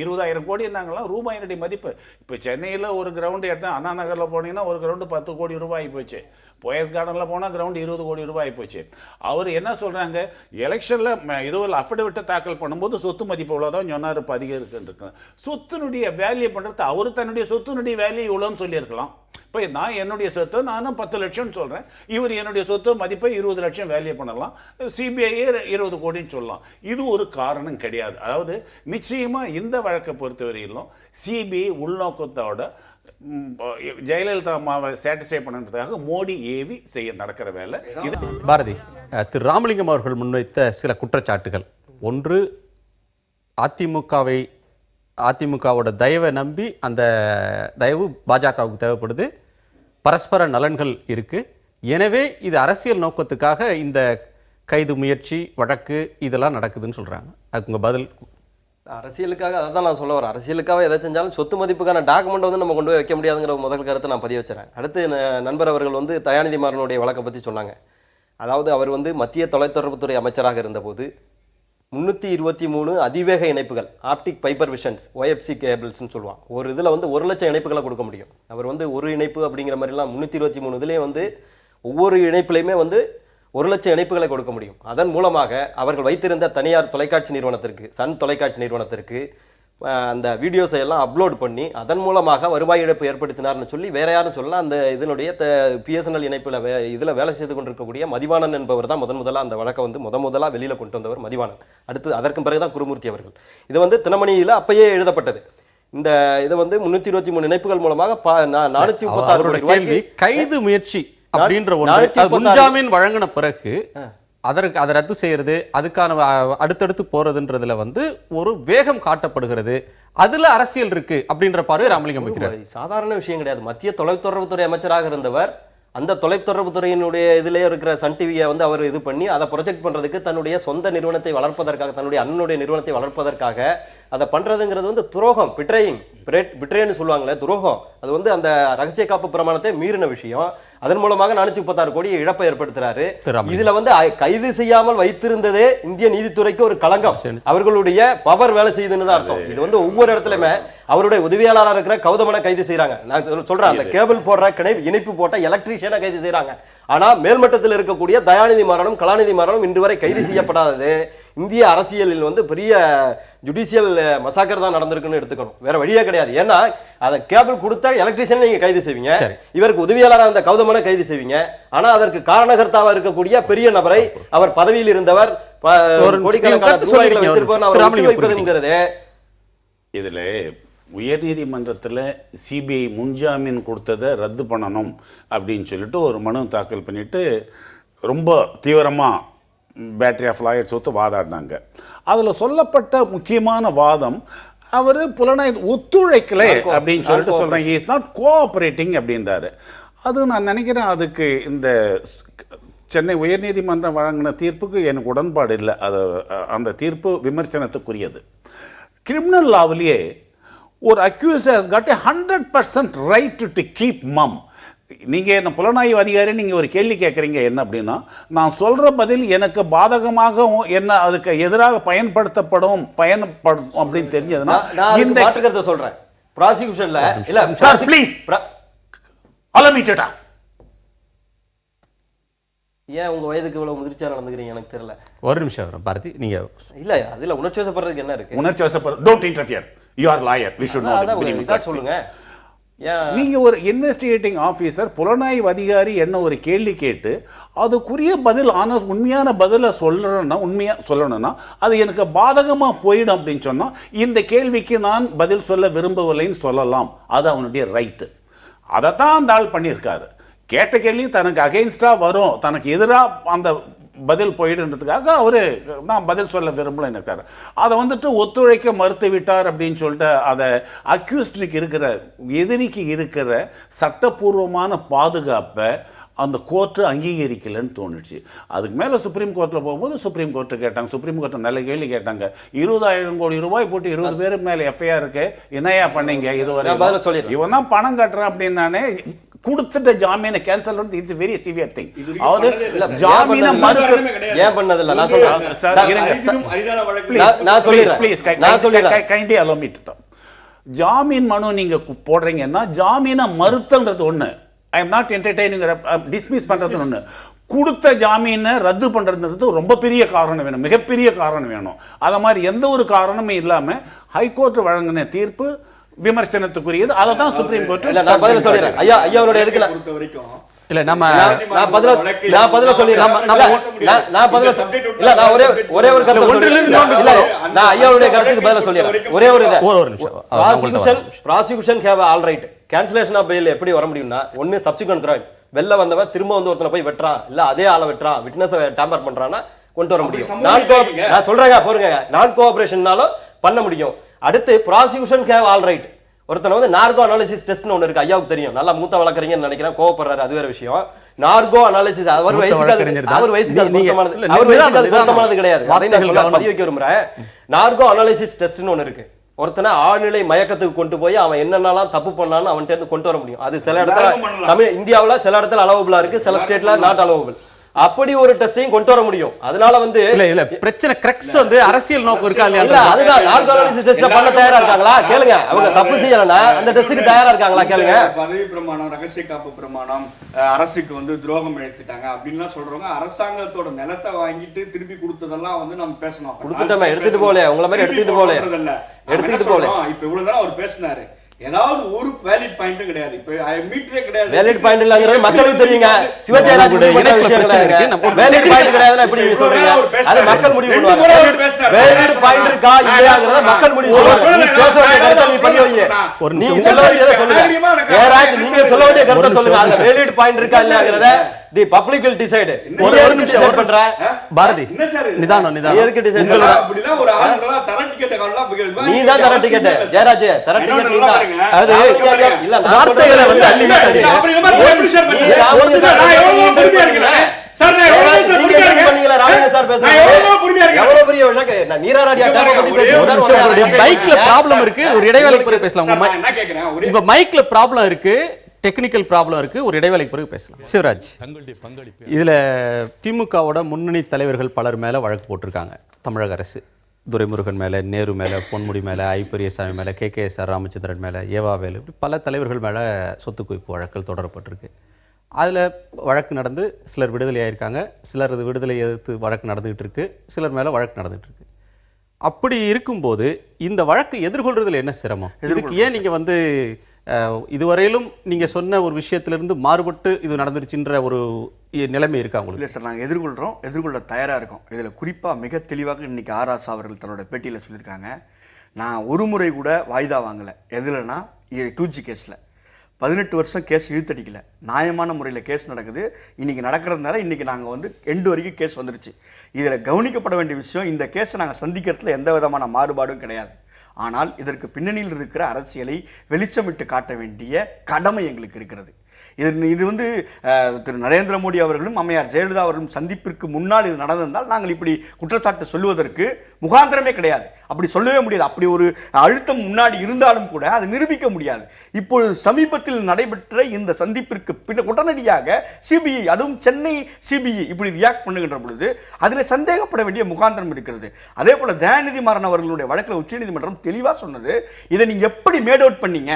Speaker 7: 20,000 கோடி என்னங்களாம் ரூபாயினுடைய மதிப்பு. இப்போ சென்னையில் ஒரு கிரவுண்டு எடுத்தா, அண்ணா நகரில் போனீங்கன்னா ஒரு கிரவுண்டு 10 கோடி ரூபாய் போச்சு. போயஸ் கார்டனில் போனால் கிரவுண்டு 20 கோடி ரூபாய் போச்சு. அவர் என்ன சொல்கிறாங்க, எலெக்ஷனில் இதுவில் அஃபிடவிட்டை தாக்கல் பண்ணும்போது சொத்து மதிப்பு இவ்வளோதான் சொன்னார், இப்போ அதிகம் இருக்குன்னு. சொத்தினுடைய வேல்யூ பண்ணுறது அவர் தன்னுடைய சொத்தினுடைய வேல்யூ இவ்வளோன்னு சொல்லியிருக்கலாம். இப்போ நான் என்னுடைய சொத்து நானும் 10 லட்சம்னு சொல்கிறேன், இவர் என்னுடைய சொத்து மதிப்பை 20 லட்சம் வேல்யூ பண்ணலாம், சிபிஐயே 20 கோடின்னு சொல்லலாம். இது ஒரு காரணம் கிடையாது. அதாவது நிச்சயமாக இந்த வழக்கை பொறுத்தவரையிலும் சிபிஐ உள்நோக்கத்தோட ஜெயலலிதா அம்மாவை சாட்டிஸ்ஃபை பண்ணுறதுக்காக மோடி ஏவி செய்ய நடக்கிற வேலை இது.
Speaker 3: பாரதி, திரு ராமலிங்கம் அவர்கள் முன்வைத்த சில குற்றச்சாட்டுகள். ஒன்று, அதிமுகவோட தயவை நம்பி அந்த தயவு பாஜகவுக்கு தேவைப்படுது, பரஸ்பர நலன்கள் இருக்கு, எனவே இது அரசியல் நோக்கத்துக்காக இந்த கைது முயற்சி வழக்கு இதெல்லாம் நடக்குதுன்னு சொல்றாங்க. அதுக்கு உங்க பதில்?
Speaker 5: அரசியலுக்காக அதை தான் நான் சொல்ல வரேன். அரசியலுக்காக எதை செஞ்சாலும் சொத்து மதிப்புக்கான டாக்குமெண்ட் வந்து நம்ம கொண்டு போய் வைக்க முடியாதுங்கிற முதல் கருத்தை நான் பதிவு வச்சுறேன். அடுத்து நண்பர் அவர்கள் வந்து தயாநிதி மாறனுடைய வழக்கை பற்றி சொன்னாங்க. அதாவது அவர் வந்து மத்திய தொலைத்தொடர்புத்துறை அமைச்சராக இருந்தபோது 323 அதிவேக இணைப்புகள், ஆப்டிக் ஃபைபர் விஷன்ஸ், OFC கேபிள்ஸ்னு சொல்லுவான், ஒரு இதில் வந்து 1 லட்சம் இணைப்புகளை கொடுக்க முடியும். அவர் வந்து ஒரு இணைப்பு அப்படிங்கிற மாதிரிலாம் 323 இதுலேயே வந்து ஒவ்வொரு இணைப்புலையுமே வந்து 1 லட்சம் இணைப்புகளை கொடுக்க முடியும். அதன் மூலமாக அவர்கள் வைத்திருந்த தனியார் தொலைக்காட்சி நிறுவனத்திற்கு, சன் தொலைக்காட்சி நிறுவனத்திற்கு அந்த வீடியோஸை எல்லாம் அப்லோட் பண்ணி அதன் மூலமாக வருவாய் இழப்பு ஏற்படுத்தினார்னு சொல்லி வேற யாரும் சொல்லலாம். அந்த இதனுடைய பிஎஸ்என்எல் இணைப்பில் இதில் வேலை செய்து கொண்டிருக்கக்கூடிய மதிவாணன் என்பவர் தான் முதலாக அந்த வழக்கை வந்து முதலாக வெளியில் கொண்டு வந்தவர் மதிவாணன். அடுத்து அதற்கு பிறகுதான் குருமூர்த்தி அவர்கள். இது வந்து தினமணியில் அப்பயே எழுதப்பட்டது. இந்த இதை வந்து 323 இணைப்புகள் மூலமாக 436 கோடி ரூபாய்க்கு
Speaker 3: கைது முயற்சி அப்படின்ற ஒன்று முன்ஜாமீன் வழங்கின பிறகு அதற்கு அதை ரத்து செய்யறது, அதுக்கான அடுத்தடுத்து போறதுன்றதுல வந்து ஒரு வேகம் காட்டப்படுகிறது. அதுல அரசியல் இருக்கு அப்படின்ற பார்வை ராமலிங்கம் வைக்கிறார்.
Speaker 5: சாதாரண விஷயம் கிடையாது. மத்திய தொலைத்தொடர்புத்துறை அமைச்சராக இருந்தவர் அந்த தொலைத்தொடர்புத்துறையினுடைய இதிலே இருக்கிற சன் டிவியை வந்து அவர் இது பண்ணி அதை ப்ரொஜெக்ட் பண்றதுக்கு தன்னுடைய சொந்த நிறுவனத்தை வளர்ப்பதற்காக, தன்னுடைய அண்ணனுடைய நிறுவனத்தை வளர்ப்பதற்காக அதை பண்றதுங்கிறது வந்து துரோகம், பிட்ரேன்னு சொல்லுவாங்களே, துரோகம். அது வந்து அந்த ரகசிய காப்பு பிரமாணத்தை மீறின விஷயம். அதன் மூலமாக 436 கோடி இழப்பை ஏற்படுத்துறாரு. இதுல வந்து கைது செய்யாமல் வைத்திருந்ததே இந்திய நீதித்துறைக்கு ஒரு களங்கம். அவர்களுடைய பவர் வேலை செய்யுதுன்னு தான் அர்த்தம். இது வந்து ஒவ்வொரு இடத்துலயுமே அவருடைய உதவியாளராக இருக்கிற கௌதமனை கைது செய்யறாங்க. நான் சொல்றேன், அந்த கேபிள் போடுற இணைப்பு போட்ட எலக்ட்ரீஷியனை கைது செய்யறாங்க. ஆனா மேல்மட்டத்தில் இருக்கக்கூடிய தயாநிதி மாறனும் கலாநிதி மாறனும் இன்று வரை கைது செய்யப்படாதது இந்திய அரசியலில் வந்து பெரிய ஜுடிஷியல் மசாக்கர் தான் நடந்திருக்குன்னு எடுத்துக்கணும். வேற வழியே கிடையாது. ஏன்னா அதை கேபிள் கொடுத்தா எலக்ட்ரிஷியன் நீங்க கைது செய்வீங்க, இவருக்கு உதவியாளராக அந்த கௌதமனை கைது செய்வீங்க. ஆனா அதற்கு காரணகர்த்தாவா இருக்கக்கூடிய பெரிய நபரை, அவர் பதவியில் இருந்தவர், கோடிக்கணக்கான ரூபாய்களை வைத்திருப்பவர்
Speaker 7: இதுல உயர்நீதிமன்றத்தில் சிபிஐ முன்ஜாமீன் கொடுத்ததை ரத்து பண்ணணும் அப்படின்னு சொல்லிட்டு ஒரு மனு தாக்கல் பண்ணிட்டு ரொம்ப தீவிரமாக பேட்டரி ஆஃப் லாயர்ஸ் ஒத்து வாதாடினாங்க. அதில் சொல்லப்பட்ட முக்கியமான வாதம், அவர் புலனாய்வு ஒத்துழைக்கலை அப்படின்னு சொல்லிட்டு சொல்கிறாங்க. ஹி இஸ் நாட் கோஆப்ரேட்டிங் அப்படின்றாரு. அது நான் நினைக்கிறேன் அதுக்கு இந்த சென்னை உயர்நீதிமன்றம் வழங்கின தீர்ப்புக்கு எனக்கு உடன்பாடு இல்லை. அது அந்த தீர்ப்பு விமர்சனத்துக்குரியது. கிரிமினல் லாவிலேயே ஒரு accused has got 100% right to keep mum. நீங்கள் என்ன புலனாய்வு அதிகாரி, நீங்கள் ஒரு கேள்வி கேட்குறீங்க என்ன அப்படின்னா, நான் சொல்கிற பதில் எனக்கு பாதகமாக என்ன அதுக்கு எதிராக பயன்படும் அப்படின்னு தெரிஞ்சதுன்னா
Speaker 5: இந்த மாற்றுக்கிறத சொல்கிறேன். ப்ராசிக்யூஷன்ல இல்ல
Speaker 7: சார் ப்ளீஸ் அலமிட்டா
Speaker 5: ஏன் உங்க வயதுக்கு இவ்வளவு முதிர்ச்சியா நடந்துக்கிறீங்க எனக்கு தெரியல.
Speaker 3: ஒரு நிமிஷம் பாரதி, நீங்க இல்ல
Speaker 5: அதுல உணர்ச்சி வசப்படுறதுக்கு என்ன இருக்கு?
Speaker 7: உணர்ச்சி வசப்படுறது, don't interfere, you are lawyer, we should know.
Speaker 5: சொல்லுங்க.
Speaker 7: நீங்க ஒரு இன்வெஸ்டிகேட்டிங் ஆபீசர், புலனாய்வு அதிகாரி என்ன ஒரு கேள்வி கேட்டு அதுக்குரிய பதில் உண்மையான பதில உண்மையா சொல்லணும்னா அது எனக்கு பாதகமா போயிடும் அப்படின்னு சொன்னா இந்த கேள்விக்கு நான் பதில் சொல்ல விரும்பவில்லைன்னு சொல்லலாம். அது அவனுடைய ரைட்டு. அதைத்தான் அந்த ஆள் பண்ணியிருக்காரு. கேட்ட கேள்வி தனக்கு அகெயின்ஸ்டா வரும், தனக்கு எதிராக அந்த பதில் போயிடுன்றதுக்காக அவரு நான் பதில் சொல்ல விரும்பலன்னு இருக்காரு. அதை வந்துட்டு ஒத்துழைக்க மறுத்து விட்டார் அப்படின்னு சொல்லிட்டு அதை அக்யூஸ்டுக்கு இருக்கிற எதிரிக்கு இருக்கிற சட்டப்பூர்வமான பாதுகாப்பை அந்த கோர்ட்டு அங்கீகரிக்கலன்னு தோணுச்சு. அதுக்கு மேலே சுப்ரீம் கோர்ட்டில் போகும்போது சுப்ரீம் கோர்ட்டு கேட்டாங்க. சுப்ரீம் கோர்ட்டு நல்ல கேள்வி கேட்டாங்க. 20,000 கோடி ரூபாய் போட்டு 20 பேர் மேலே எஃப்ஐஆர் இருக்கு, என்னையா பண்ணீங்க இதுவரை? இவன் தான் பணம் கட்டுறான் அப்படின்னானே கொடுத்துட்ட ஜாமீனை கேன்சல் பண்ணி இட்ஸ் வெரி சிவியர் திங். அதாவது ஜாமீனை மறுக்க
Speaker 5: ஏன் பண்ணதில்லை? நான் சொல்றேன்,
Speaker 7: kindly allow me to talk. ஜாமீன் மனு நீங்க போடுறீங்கன்னா ஜாமீனை மறுத்தல்ன்றது ஒண்ணு, I am not entertaining, dismiss பண்றது ஒண்ணு, கொடுத்த ஜாமீனை ரத்து பண்றது ரொம்ப பெரிய காரணம் வேணும், மிகப்பெரிய காரணம் வேணும். அத மாதிரி எந்த ஒரு காரணமும் இல்லாம ஹைகோர்ட் வழங்கின தீர்ப்பு விமர்சனத்துக்குரியது. அதை தான் சுப்ரீம் கோர்ட்.
Speaker 5: நான் பதில சொல்றேன் ஐயா, ஐயாவோட எதுக்குல
Speaker 1: பொறுத்த வரைக்கும்
Speaker 3: இல்ல நம்ம
Speaker 5: நான் பதில சொல்லிறேன். நான் பதில இல்ல, நான் ஒரே ஒரு கருத்து இல்ல, நான் ஐயாவுடைய கருத்துக்கு பதில சொல்லிறேன். ஒரே ஒரு நிமிஷம். Prosecution have all right. Cancellation of bail எப்படி வர முடியும்னா, ஒன்னு சப்சிக்வென்ட் கிரைம், வெளில வந்தவன் திரும்ப வந்து ஒருத்தனை போய் வெட்டுறான், இல்ல அதே ஆளை வெட்டுறான், விட்னஸ் டேம்பர் பண்றான்னா கொண்டு வர முடியும். நான் சொல்றேங்க பாருங்க, நான் கோஆபரேஷன்னாலும் பண்ண முடியும். அடுத்து ப்ராசிக்யூஷன் ஹேவ் ஆல் ரைட். ஒருத்தனை வந்து நார்கோ அனாலிசிஸ் டெஸ்ட்னு ஒன்று இருக்கு, ஐயாவுக்கு தெரியும், நல்லா மூத்த வழக்கறிஞர்னு நினைக்கிறேன், கோவப்படுறாரு, அது வேற விஷயம். நார்கோ அனாலிசிஸ் அவர் வயசுக்கு பொருத்தமானது கிடையாது. அதை நான் பதிவு வைக்க விரும்புறேன். நார்கோ அனாலிசிஸ் டெஸ்ட்னு ஒன்று இருக்கு. ஒருத்தனை ஆழ்நிலை மயக்கத்துக்கு கொண்டு போய் அவன் என்னென்னலாம் தப்பு பண்ணான்னு அவன்கிட்ட இருந்து கொண்டு வர முடியும். அது சில இடத்துல தமிழ் இந்தியாவில் சில இடத்துல அலோவபிளா இருக்கு, சில ஸ்டேட்ல நாட் அலோவபிள். அப்படி ஒரு டெஸ்டையும் கொண்டு வர முடியும். அதனால வந்து
Speaker 3: இல்ல பிரச்சனை கிரக்ஸ் வந்து அரசியல் நோக்கம் இருக்கா
Speaker 5: இல்ல
Speaker 3: இல்லையா?
Speaker 5: அதுதான் நார்கோலிசிஸ் டெஸ்ட் பண்ண தயாரா இருக்காங்களா கேளுங்க. அவங்க தப்பு செய்யலனா அந்த டெஸ்ட்க்கு தயாரா இருக்காங்களா கேளுங்க.
Speaker 6: பதவி பிரமாணம், ரகசிய காப்பு பிரமாணம், அரசுக்கு வந்து துரோகம் இழைத்துட்டாங்க அப்படின்லாம் சொல்றவங்க அரசாங்கத்தோட நிலத்தை வாங்கிட்டு திருப்பி கொடுத்ததெல்லாம் வந்து நம்ம பேசணும்.
Speaker 5: கொடுத்துட்டோமே, எடுத்துட்டு போல உங்களை மாதிரி எடுத்துட்டு போல எடுத்துட்டு போல.
Speaker 6: இப்ப இவ்வளவு நேரம் அவர் பேசினாரு, ஏதாவது ஒரு வேலிட் பாயிண்ட் கிடையாது. இப்ப மீட்டரே கிடையாது.
Speaker 5: வேலிட் பாயிண்ட் இல்லங்கிறது மக்களுக்கு தெரியுங்க. சிவஜெயராஜ் வேலிட் பாயிண்ட் கிடையாதுன்னா எப்படி சொல்றீங்க? அது மக்கள் முடிவு பண்ணுவாங்க. வேலிட் பாயிண்ட் இருக்கா இல்லையாங்கறத மக்கள் முடிவு பண்ணுவாங்க. நீ பேச வேண்டிய கருத்தை நீ பதிவு வைங்க. நீ சொல்ல வேண்டியதை சொல்லுங்க. ஜெயராஜ் நீங்க சொல்ல வேண்டிய கருத்தை சொல்லுங்க. அந்த வேலிட் பாயிண்ட் இருக்கா இல்லையாங்கறத தி பப்ளிக் will decide.
Speaker 3: ஒரு நிமிஷம் பண்ற பாரதி நிதானம்
Speaker 5: எதுக்கு டிசைட்
Speaker 6: பண்ற? அப்படினா ஒரு ஆளுங்களா தர டிக்கெட் காணலாம்.
Speaker 5: நீ தான் தர டிக்கெட் ஜெயராஜ் தர டிக்கெட் நீ தான்.
Speaker 3: அது
Speaker 5: இல்ல
Speaker 3: வார்த்தைகளை வந்து அள்ளி வீசாதீங்க.
Speaker 6: அப்படி இந்த மாதிரி எப்படி சார் பேசுறீங்க? நான் எவ்வளவு பொறுமையா இருக்கேன் சார். நான் எவ்வளவு பொறுமையா இருக்கேன் பண்ணீங்களா? ராஜேந்திர சார் பேசுறாங்க. நான் எவ்வளவு பொறுமையா இருக்கேன். எவ்வளவு பெரிய விஷயம். நான் நீராராடியா டேப் பத்தி பேசுறேன்.
Speaker 3: மைக்ல ப்ராப்ளம் இருக்கு. ஒரு இடைவேளைக்கு பிறகு பேசலாம்.
Speaker 6: நான் என்ன கேக்குறேன்,
Speaker 3: உங்க மைக்ல ப்ராப்ளம் இருக்கு, டெக்னிக்கல் ப்ராப்ளம் இருக்கு. ஒரு இடைவேளைக்கு பிறகு பேசலாம். சிவராஜ், இதுல திமுகவோட முன்னணி தலைவர்கள் பலர் மேல வழக்கு போட்டிருக்காங்க தமிழக அரசு. துரைமுருகன் மேல, நேரு மேல, பொன்முடி மேல, ஐ பெரியசாமி மேல, KKSR ராமச்சந்திரன் மேல, ஏவாவேலு, இப்படி பல தலைவர்கள் மேல சொத்து குவிப்பு வழக்குகள் தொடரப்பட்டிருக்கு. அதில் வழக்கு நடந்து சிலர் விடுதலை ஆயிருக்காங்க, சிலர் அது விடுதலை எதிர்த்து வழக்கு நடந்துகிட்டு இருக்கு, சிலர் மேல வழக்கு நடந்துகிட்டு இருக்கு. அப்படி இருக்கும்போது இந்த வழக்கு எதிர்கொள்றதுல என்ன சிரமம்? இதுக்கு ஏன் நீங்க வந்து இதுவரையிலும் நீங்க சொன்ன ஒரு விஷயத்திலிருந்து மாறுபட்டு இது நடந்துருச்சுன்ற ஒரு நிலைமை இருக்கா உங்களுக்கு?
Speaker 6: இல்லை சார், நாங்கள் எதிர்கொள்ள தயாராக இருக்கோம். இதில் குறிப்பாக மிக தெளிவாக இன்னைக்கு ஆராசா அவர்கள் தன்னோட பேட்டியில் சொல்லியிருக்காங்க, நான் ஒரு முறை கூட வாய்தா வாங்கலை. எதுலன்னா 2G கேஸில் 18 வருஷம் கேஸ் இழுத்தடிக்கல, நியாயமான முறையில் கேஸ் நடக்குது. இன்றைக்கி நடக்கிறதுனால இன்றைக்கி நாங்கள் வந்து எண்டு வரைக்கும் கேஸ் வந்துருச்சு. இதில் கவனிக்கப்பட வேண்டிய விஷயம், இந்த கேஸை நாங்கள் சந்திக்கிறதுல எந்த விதமான மாறுபாடும் கிடையாது. ஆனால் இதற்கு பின்னணியில் இருக்கிற அரசியலை வெளிச்சமிட்டு காட்ட வேண்டிய கடமை எங்களுக்கு இருக்கிறது. இது வந்து திரு நரேந்திர மோடி அவர்களும் அம்மையார் ஜெயலலிதா அவர்களும் சந்திப்பிற்கு முன்னால் இது நடந்திருந்தால் நாங்கள் இப்படி குற்றச்சாட்டு சொல்லுவதற்கு முகாந்திரமே கிடையாது. அப்படி சொல்லவே முடியாது. அப்படி ஒரு அழுத்தம் முன்னாடி இருந்தாலும் கூட அதை நிரூபிக்க முடியாது. இப்பொழுது சமீபத்தில் நடைபெற்ற இந்த சந்திப்பிற்கு உடனடியாக சிபிஐ, அதுவும் சென்னை சிபிஐ இப்படி ரியாக்ட் பண்ணுகின்ற பொழுது அதில் சந்தேகப்பட வேண்டிய முகாந்திரம் இருக்கிறது. அதே போல தயாநிதி மாறன் அவர்களுடைய வழக்கில் உச்சநீதிமன்றம் தெளிவாக சொன்னது, இதை நீங்க எப்படி மேட் அவுட் பண்ணீங்க,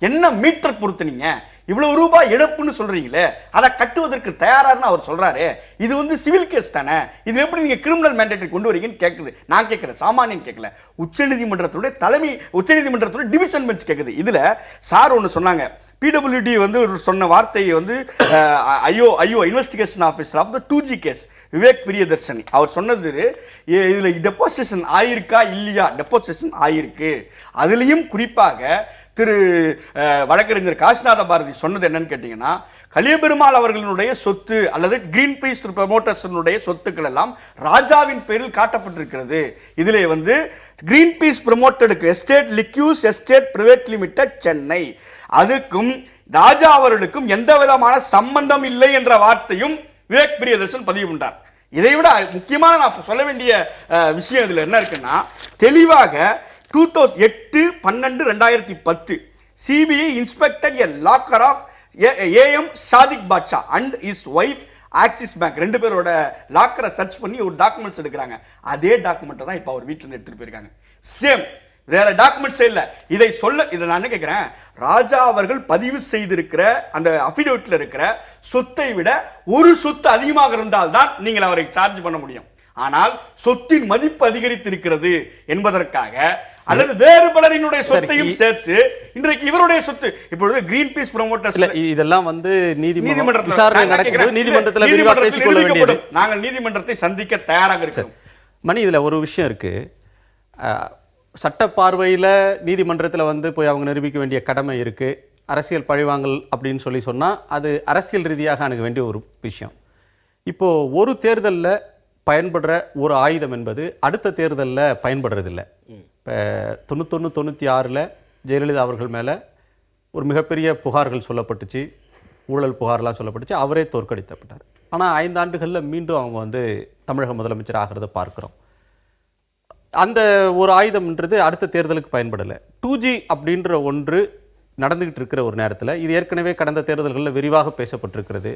Speaker 6: என்ன மீட்டர் பொறுத்துனீங்க, இவ்வளவு ரூபாய் இழப்புன்னு சொல்றீங்களே, அதை கட்டுவதற்கு தயாரான்னு அவர் சொல்றாரு. இது வந்து சிவில் கேஸ் தானே, இது எப்படி நீங்க கிரிமினல் மேண்டேட்டரி கொண்டு வரீங்கன்னு கேட்குது. நான் கேட்கிறேன், சாமானியன் கேட்கல, உச்சநீதிமன்றத்துடைய டிவிஷன் பெஞ்ச் கேட்குது. இதுல சார் ஒன்று சொன்னாங்க, PWD வந்து சொன்ன வார்த்தையை வந்து ஐயோ investigation officer of the 2G case Vivek Priyadarshini அவர் சொன்னது, இதுல டெபாசிஷன் ஆயிருக்கா இல்லையா, டெபாசிஷன் ஆயிருக்கு. அதுலயும் குறிப்பாக திரு வழக்கறிஞர் காசிநாத பாரதி சொன்னது என்னன்னு கேட்டீங்கன்னா, கலியபெருமாள் அவர்களுடைய சொத்து அல்லது கிரீன் பீஸ் ப்ரமோட்டர்ஸினுடைய சொத்துக்கள் எல்லாம் ராஜாவின் பேரில் காட்டப்பட்டிருக்கிறது. இதிலே வந்து கிரீன் பீஸ் ப்ரமோட்டடுக்கு எஸ்டேட் லிக்யூஸ் எஸ்டேட் பிரைவேட் லிமிடெட் சென்னை, அதுக்கும் ராஜா அவர்களுக்கும் எந்த விதமான சம்பந்தம் இல்லை என்ற வார்த்தையும் விவேக் பிரியதர்ஷன் பதிவு பண்ணார். இதை விட முக்கியமான நான் சொல்ல வேண்டிய விஷயம் இதுல என்ன இருக்குன்னா, தெளிவாக 2008-12-2010 CBI inspected a locker of AM Sadiq Bacha and his wife axis bank ரெண்டு பேரோட லாக்கரை சர்ச் பண்ணி ஒரு டாக்குமெண்ட்ஸ் எடுக்கிறாங்க. அதே டாக்குமெண்ட் தான் இப்போ அவர் வீட்டில் இருந்து எடுத்துட்டு போயிருக்காங்க. சேம், வேற டாக்குமெண்ட்ஸ் இல்லை. இதை நான் என்ன கேட்கிறேன், ராஜா அவர்கள் பதிவு செய்திருக்கிற அந்த அஃபிடவிட்ல இருக்கிற சொத்தை விட ஒரு சொத்து அதிகமாக இருந்தால் தான் நீங்கள் அவரை சார்ஜ் பண்ண முடியும். ஆனால் சொத்தின் மதிப்பு அதிகரித்திருக்கிறது என்பதற்காக அல்லது வேறு பலரினுடைய சொத்தையும் சேர்த்து இன்றைக்கு இவருடைய சொத்து இப்பொழுது கிரீன் பீஸ் ப்ரமோட்டர்ஸ்
Speaker 3: இதெல்லாம் வந்து நீதிமன்றத்தில் விசாரணை நடக்குது. நீதிமன்றத்தில் விரிவாக பேசிக்கொள்ள வேண்டியது.
Speaker 6: நாங்கள் நீதிமன்றத்தை சந்திக்க தயாராக இருக்கிறோம்.
Speaker 3: மணி, இதுல ஒரு விஷயம் இருக்கு. சட்ட பார்வையில் நீதிமன்றத்தில் வந்து போய் அவங்க நிரூபிக்க வேண்டிய கடமை இருக்கு. அரசியல் பழிவாங்கல் அப்படின்னு சொன்னா அது அரசியல் ரீதியாக அணுக வேண்டிய ஒரு விஷயம். இப்போ ஒரு தேர்தலில் பயன்படுற ஒரு ஆயுதம் என்பது அடுத்த தேர்தலில் பயன்படுறதில்லை. இப்போ 91-96 ஜெயலலிதா அவர்கள் மேலே ஒரு மிகப்பெரிய புகார்கள் சொல்லப்பட்டுச்சு, ஊழல் புகார்லாம் சொல்லப்பட்டுச்சு, அவரே தோற்கடிக்கப்பட்டார். ஆனால் 5 ஆண்டுகளில் மீண்டும் அவங்க வந்து தமிழக முதலமைச்சர் ஆகிறத பார்க்குறோம். அந்த ஒரு ஆயுதம்ன்றது அடுத்த தேர்தலுக்கு பயன்படலை. 2G அப்படின்ற ஒன்று நடந்துக்கிட்டு இருக்கிற ஒரு நேரத்தில் இது ஏற்கனவே கடந்த தேர்தல்களில் விரிவாக பேசப்பட்டிருக்கிறது.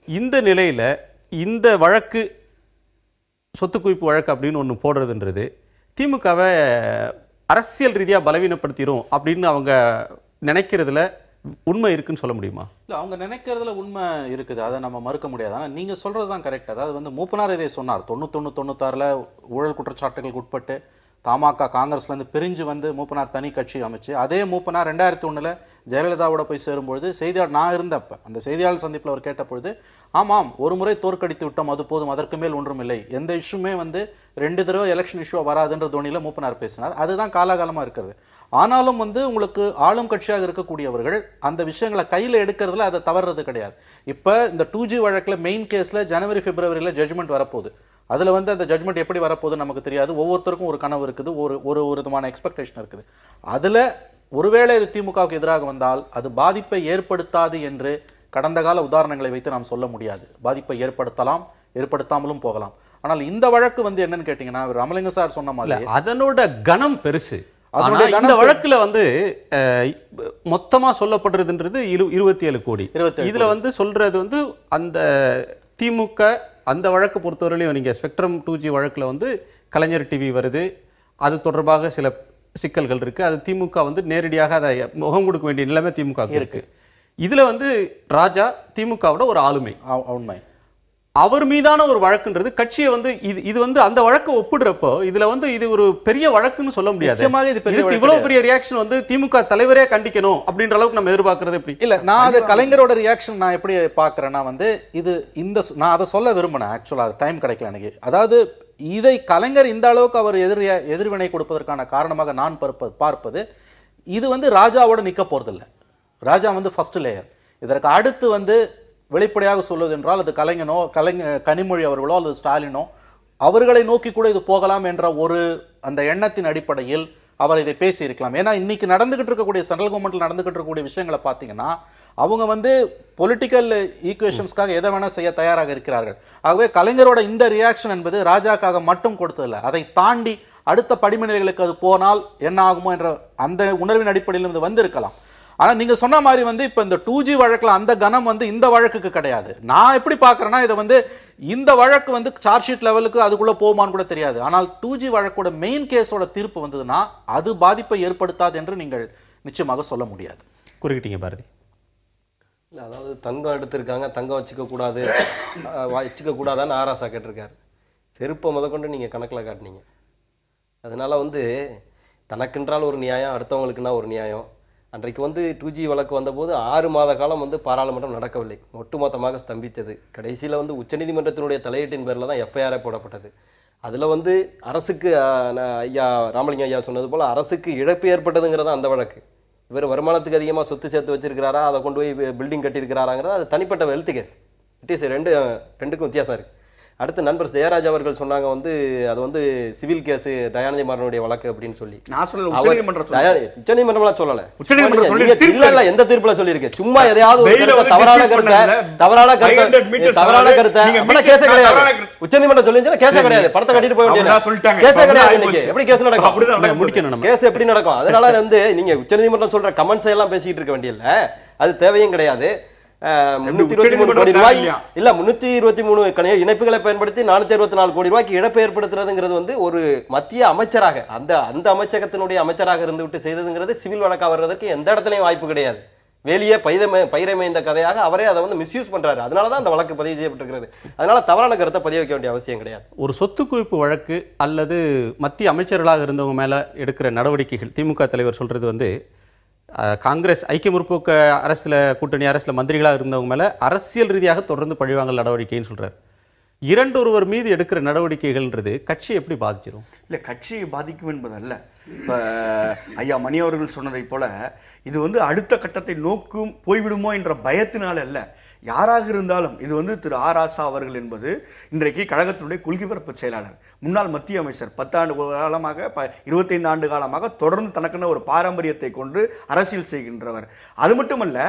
Speaker 3: இந்த நிலையில் இந்த வழக்கு சொத்து குவிப்பு வழக்கு அப்படின்னு ஒன்று போடுறதுன்றது திமுகவை அரசியல் ரீதியாக பலவீனப்படுத்திடும் அப்படின்னு அவங்க நினைக்கிறதுல உண்மை இருக்குன்னு சொல்ல முடியுமா?
Speaker 4: இல்லை, அவங்க நினைக்கிறதுல உண்மை இருக்குது, அதை நம்ம மறுக்க முடியாது. ஆனால் நீங்கள் சொல்கிறது தான் கரெக்ட். அதாவது வந்து மூப்பனார் இதை சொன்னார் 91-96 ஊழல் குற்றச்சாட்டுகளுக்கு உட்பட்டு தமாக காங்கிரஸ்லேருந்து பிரிஞ்சு வந்து மூப்பனார் தனி கட்சி அமைச்சு, அதே மூப்பனார் 2001 ஜெயலலிதாவோட போய் சேரும்பொழுது செய்தியாளர் நான் இருந்தப்ப அந்த செய்தியாளர் சந்திப்பில் அவர் கேட்டபொழுது, ஆமாம் ஒரு முறை தோற்கடித்து விட்டோம், அது போதும், அதற்கு மேல் ஒன்றும் இல்லை, எந்த இஷ்யூமே வந்து 2 தடவை எலெக்ஷன் இஷ்யூ வராதுன்ற தோனியில் மூப்பனார் பேசினார். அதுதான் காலாகாலமாக இருக்கிறது. ஆனாலும் வந்து உங்களுக்கு ஆளும் கட்சியாக இருக்கக்கூடியவர்கள் அந்த விஷயங்களை கையில் எடுக்கிறதுல அதை தவறுறது கிடையாது. இப்போ இந்த 2G வழக்கில் மெயின் கேஸில் ஜனவரி பிப்ரவரியில் ஜட்ஜ்மெண்ட் வரப்போகுது. அதில் வந்து அந்த ஜட்ஜ்மெண்ட் எப்படி வரப்போகுதுன்னு நமக்கு தெரியாது. ஒவ்வொருத்தருக்கும் ஒரு கனவு இருக்குது, ஒரு விதமான எக்ஸ்பெக்டேஷன் இருக்குது. அதில் ஒருவேளை இது திமுகவுக்கு எதிராக வந்தால் அது பாதிப்பை ஏற்படுத்தாது என்று கடந்த கால உதாரணங்களை வைத்து நாம் சொல்ல முடியாது. பாதிப்பை ஏற்படுத்தலாம், ஏற்படுத்தாமலும் போகலாம். ஆனால் இந்த வழக்கு வந்து என்னன்னு கேட்டீங்கன்னா, ராமலிங்க சார் சொன்ன மாதிரி
Speaker 3: அதனோட கனம் பெருசு.
Speaker 4: அதனுடைய
Speaker 3: ஆனா இந்த வழக்குல வந்து மொத்தமா சொல்லப்படுறதுன்றது 27 கோடி. இதுல வந்து சொல்றது வந்து அந்த திமுக அந்த வழக்கு பொறுத்தவரையிலும் நீங்க ஸ்பெக்ட்ரம் 2G வழக்குல வந்து கலைஞர் டிவி வருது, அது தொடர்பாக சில சிக்கல்கள் இருக்கு. அது திமுக வந்து நேரடியாக அதை முகம் கொடுக்க வேண்டிய நிலைமை திமுக இருக்கு. இதுல வந்து ராஜா திமுகவோட ஒரு ஆளுமை,
Speaker 4: உண்மை,
Speaker 3: அவர் மீதான ஒரு வழக்குன்றது கட்சியை வந்து இது வந்து அந்த வழக்கை ஒப்பிடுறப்போ இதுல வந்து இது ஒரு பெரிய வழக்குன்னு சொல்ல முடியாது. இவ்வளவு பெரிய ரியாக்ஷன் வந்து திமுக தலைவரே கண்டிக்கணும் அப்படின்ற அளவுக்கு நம்ம எதிர்பார்க்கறது எப்படி?
Speaker 4: இல்ல, நான் அது கலைஞரோட ரியாக்ஷன் நான் எப்படி பார்க்கறேன்னா வந்து இது இந்த நான் அதை சொல்ல விரும்பினேன். ஆக்சுவலா அது டைம் கிடைக்கல எனக்கு. அதாவது இதை கலைஞர் இந்த அளவுக்கு அவர் எதிர்வினை கொடுப்பதற்கான காரணமாக நான் பார்ப்பது இது வந்து ராஜாவோட நிக்க போறதில்லை. ராஜா வந்து ஃபர்ஸ்ட் லேயர். இதற்கு அடுத்து வந்து வெளிப்படையாக சொல்வது என்றால் அது கனிமொழி அவர்களோ அல்லது ஸ்டாலினோ அவர்களை நோக்கி கூட இது போகலாம் என்ற ஒரு அந்த எண்ணத்தின் அடிப்படையில் அவர் இதை பேசி இருக்கலாம். ஏன்னா இன்னைக்கு நடந்துகிட்டு இருக்கக்கூடிய சென்ட்ரல் கவர்மெண்ட்ல நடந்துகிட்டு இருக்கக்கூடிய விஷயங்களை பார்த்தீங்கன்னா அவங்க வந்து பொலிட்டிக்கல் ஈக்குவேஷன்ஸ்க்காக எதை வேணா செய்ய தயாராக இருக்கிறார்கள். ஆகவே கலைஞரோட இந்த ரியாக்ஷன் என்பது ராஜாக்காக மட்டும் கொடுத்ததில்லை, அதை தாண்டி அடுத்த படிநிலைகளுக்கு அது போனால் என்ன ஆகுமோ என்ற அந்த உணர்வின் அடிப்படையில் இது வந்திருக்கலாம். ஆனா நீங்க சொன்ன மாதிரி வந்து இப்ப இந்த 2G வழக்குல அந்த கணம் வந்து இந்த வழக்குக்கு கிடையாது. நான் எப்படி பார்க்கறேன்னா இதை வந்து இந்த வழக்கு வந்து சார்ஜ் ஷீட் லெவலுக்கு அதுக்குள்ள போகுமான்னு கூட தெரியாது. ஆனால் 2G வழக்கோட மெயின் கேஸோட தீர்ப்பு வந்ததுன்னா அது பாதிப்பை ஏற்படுத்தாது என்று நீங்கள் நிச்சயமாக சொல்ல முடியாது.
Speaker 3: குறிக்கிட்டீங்க பாரதி.
Speaker 5: இல்லை, அதாவது தங்கம் எடுத்திருக்காங்க, தங்கம் வச்சுக்க கூடாதான்னு ஆராசா கேட்டிருக்காரு. செருப்பை முதற்கொண்டு நீங்கள் கணக்கில் காட்டினீங்க. அதனால வந்து தனக்கென்றால் ஒரு நியாயம், அடுத்தவங்களுக்குன்னா ஒரு நியாயம். அன்றைக்கு வந்து 2G வழக்கு வந்தபோது 6 மாத காலம் வந்து பாராளுமன்றம் நடக்கவில்லை, ஒட்டுமொத்தமாக ஸ்தம்பித்தது. கடைசியில் வந்து உச்சநீதிமன்றத்தினுடைய தலையீட்டின் பேரில் தான் எஃப்ஐஆரே போடப்பட்டது. அதில் வந்து அரசுக்கு ஐயா ராமலிங்கம் ஐயா சொன்னது போல் அரசுக்கு இழப்பு ஏற்பட்டதுங்கிறதா அந்த வழக்கு. இவர் வருமானத்துக்கு அதிகமாக சொத்து சேர்த்து வச்சிருக்கிறாரா, அதை கொண்டு போய் பில்டிங் கட்டியிருக்கிறாராங்கிறது அது தனிப்பட்ட வெல்த் கேஸ். இட் இஸ் ரெண்டுக்கும் வித்தியாசம் இருக்குது. அடுத்து நண்பர் ஜெயராஜ் அவர்கள் சொன்னாங்க வந்து அது வந்து சிவில் கேஸ் தயாநிதி மாறனுடைய வழக்கு அப்படின்னு சொல்லி.
Speaker 6: நான் சொல்லல,
Speaker 5: உச்சநீதிமன்றம் சொல்லல,
Speaker 6: இல்ல
Speaker 5: எந்த தீர்ப்புல சொல்லியிருக்கு. சும்மா எதையாவது தவறான கருத்தை கேஸே கிடையாது. உச்சநீதிமன்றம் சொல்லிருந்தா கேஸே கிடையாது, பணத்தை கட்டிட்டு போய் வேண்டியது கேஸே கிடையாது. எப்படி கேஸ் நடக்கும்? கேஸ் எப்படி நடக்கும்? அதனால வந்து நீங்க உச்சநீதிமன்றம் சொல்ற கமெண்ட்ஸ் எல்லாம் பேசிட்டு இருக்க வேண்டியதில்ல, அது தேவையும் கிடையாது. 323 கோடி ரூபாய் இல்ல 323 இணைப்புகளை பயன்படுத்தி 464 கோடி ரூபாய்க்கு இழப்பு ஏற்படுத்துறதுங்கிறது வந்து ஒரு மத்திய அமைச்சராக அந்த அமைச்சகத்தினுடைய அமைச்சராக இருந்து விட்டு செய்ததுங்கிறது சிவில் வழக்கா வர்றதுக்கு எந்த இடத்துலயும் வாய்ப்பு கிடையாது. வேலியே பயிரமை இந்த கதையாக அவரே அதை வந்து மிஸ்யூஸ் பண்றாரு. அதனாலதான் அந்த வழக்கு பதிவு செய்யப்பட்டிருக்கிறது. அதனால தவறான கருத்தை பதிவு வைக்க வேண்டிய அவசியம் கிடையாது.
Speaker 3: ஒரு சொத்து குவிப்பு வழக்கு அல்லது மத்திய அமைச்சர்களாக இருந்தவங்க மேல எடுக்கிற நடவடிக்கைகள், திமுக தலைவர் சொல்றது வந்து காங்கிரஸ் ஐக்கிய முற்போக்கு அரசில் கூட்டணி அரசில் மந்திரிகளாக இருந்தவங்க மேலே அரசியல் ரீதியாக தொடர்ந்து பழிவாங்கல் நடவடிக்கைன்னு சொல்கிறார். ஒருவர் மீது எடுக்கிற நடவடிக்கைகள்ன்றது கட்சியை எப்படி பாதிச்சிடும்?
Speaker 6: இல்லை, கட்சியை பாதிக்கும் என்பதல்ல. இப்போ ஐயா மணி அவர்கள் சொன்னதை போல இது வந்து அடுத்த கட்டத்தை நோக்கும் போய்விடுமோ என்ற பயத்தினால அல்ல. யாராக இருந்தாலும் இது வந்து திரு ஆராசா அவர்கள் என்பது இன்றைக்கு கழகத்தினுடைய கொள்கை பரப்பு செயலாளர், முன்னாள் மத்திய அமைச்சர், 10 ஆண்டு காலமாக 25 ஆண்டு காலமாக தொடர்ந்து தனக்கென ஒரு பாரம்பரியத்தை கொண்டு அரசியல் செய்கின்றவர். அது மட்டுமல்ல,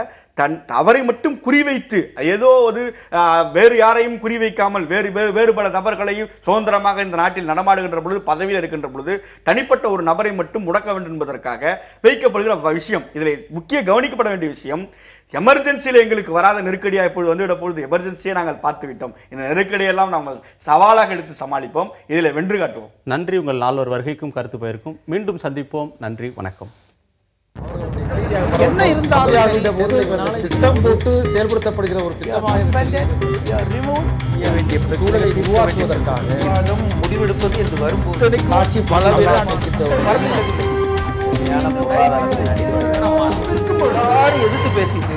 Speaker 6: அவரை மட்டும் குறிவைத்து ஏதோ ஒரு வேறு யாரையும் குறிவைக்காமல் வேறு பல நபர்களையும் சுதந்திரமாக இந்த நாட்டில் நடமாடுகின்ற பொழுது, பதவியில் இருக்கின்ற பொழுது தனிப்பட்ட ஒரு நபரை மட்டும் முடக்க வேண்டும் என்பதற்காக வைக்கப்படுகிற விஷயம். இதில் முக்கிய கவனிக்கப்பட வேண்டிய விஷயம், எமர்ஜென்சியில் எங்களுக்கு வராத நெருக்கடியாக இப்பொழுது வந்துவிட பொழுது எமர்ஜென்சியை நாங்கள் பார்த்து விட்டோம். இந்த நெருக்கடியெல்லாம் நாங்கள் சவாலாக எடுத்து சமாளிப்போம், இதில் வென்று காட்டுவோம்.
Speaker 3: நன்றி உங்கள் நால்வர் வருகைக்கும் கருத்து பயிருக்கும். மீண்டும் சந்திப்போம். நன்றி, வணக்கம்.
Speaker 1: என்ன இருந்தாலும்
Speaker 2: போது திட்டம் போட்டு செயல்படுத்தப்படுகிற ஒரு திட்டமாக சூழலை உருவாக்குவதற்காக
Speaker 1: முடிவெடுப்பது என்று வரும்போது
Speaker 2: ஆட்சி பல
Speaker 1: எதிர்த்து பேசிட்டு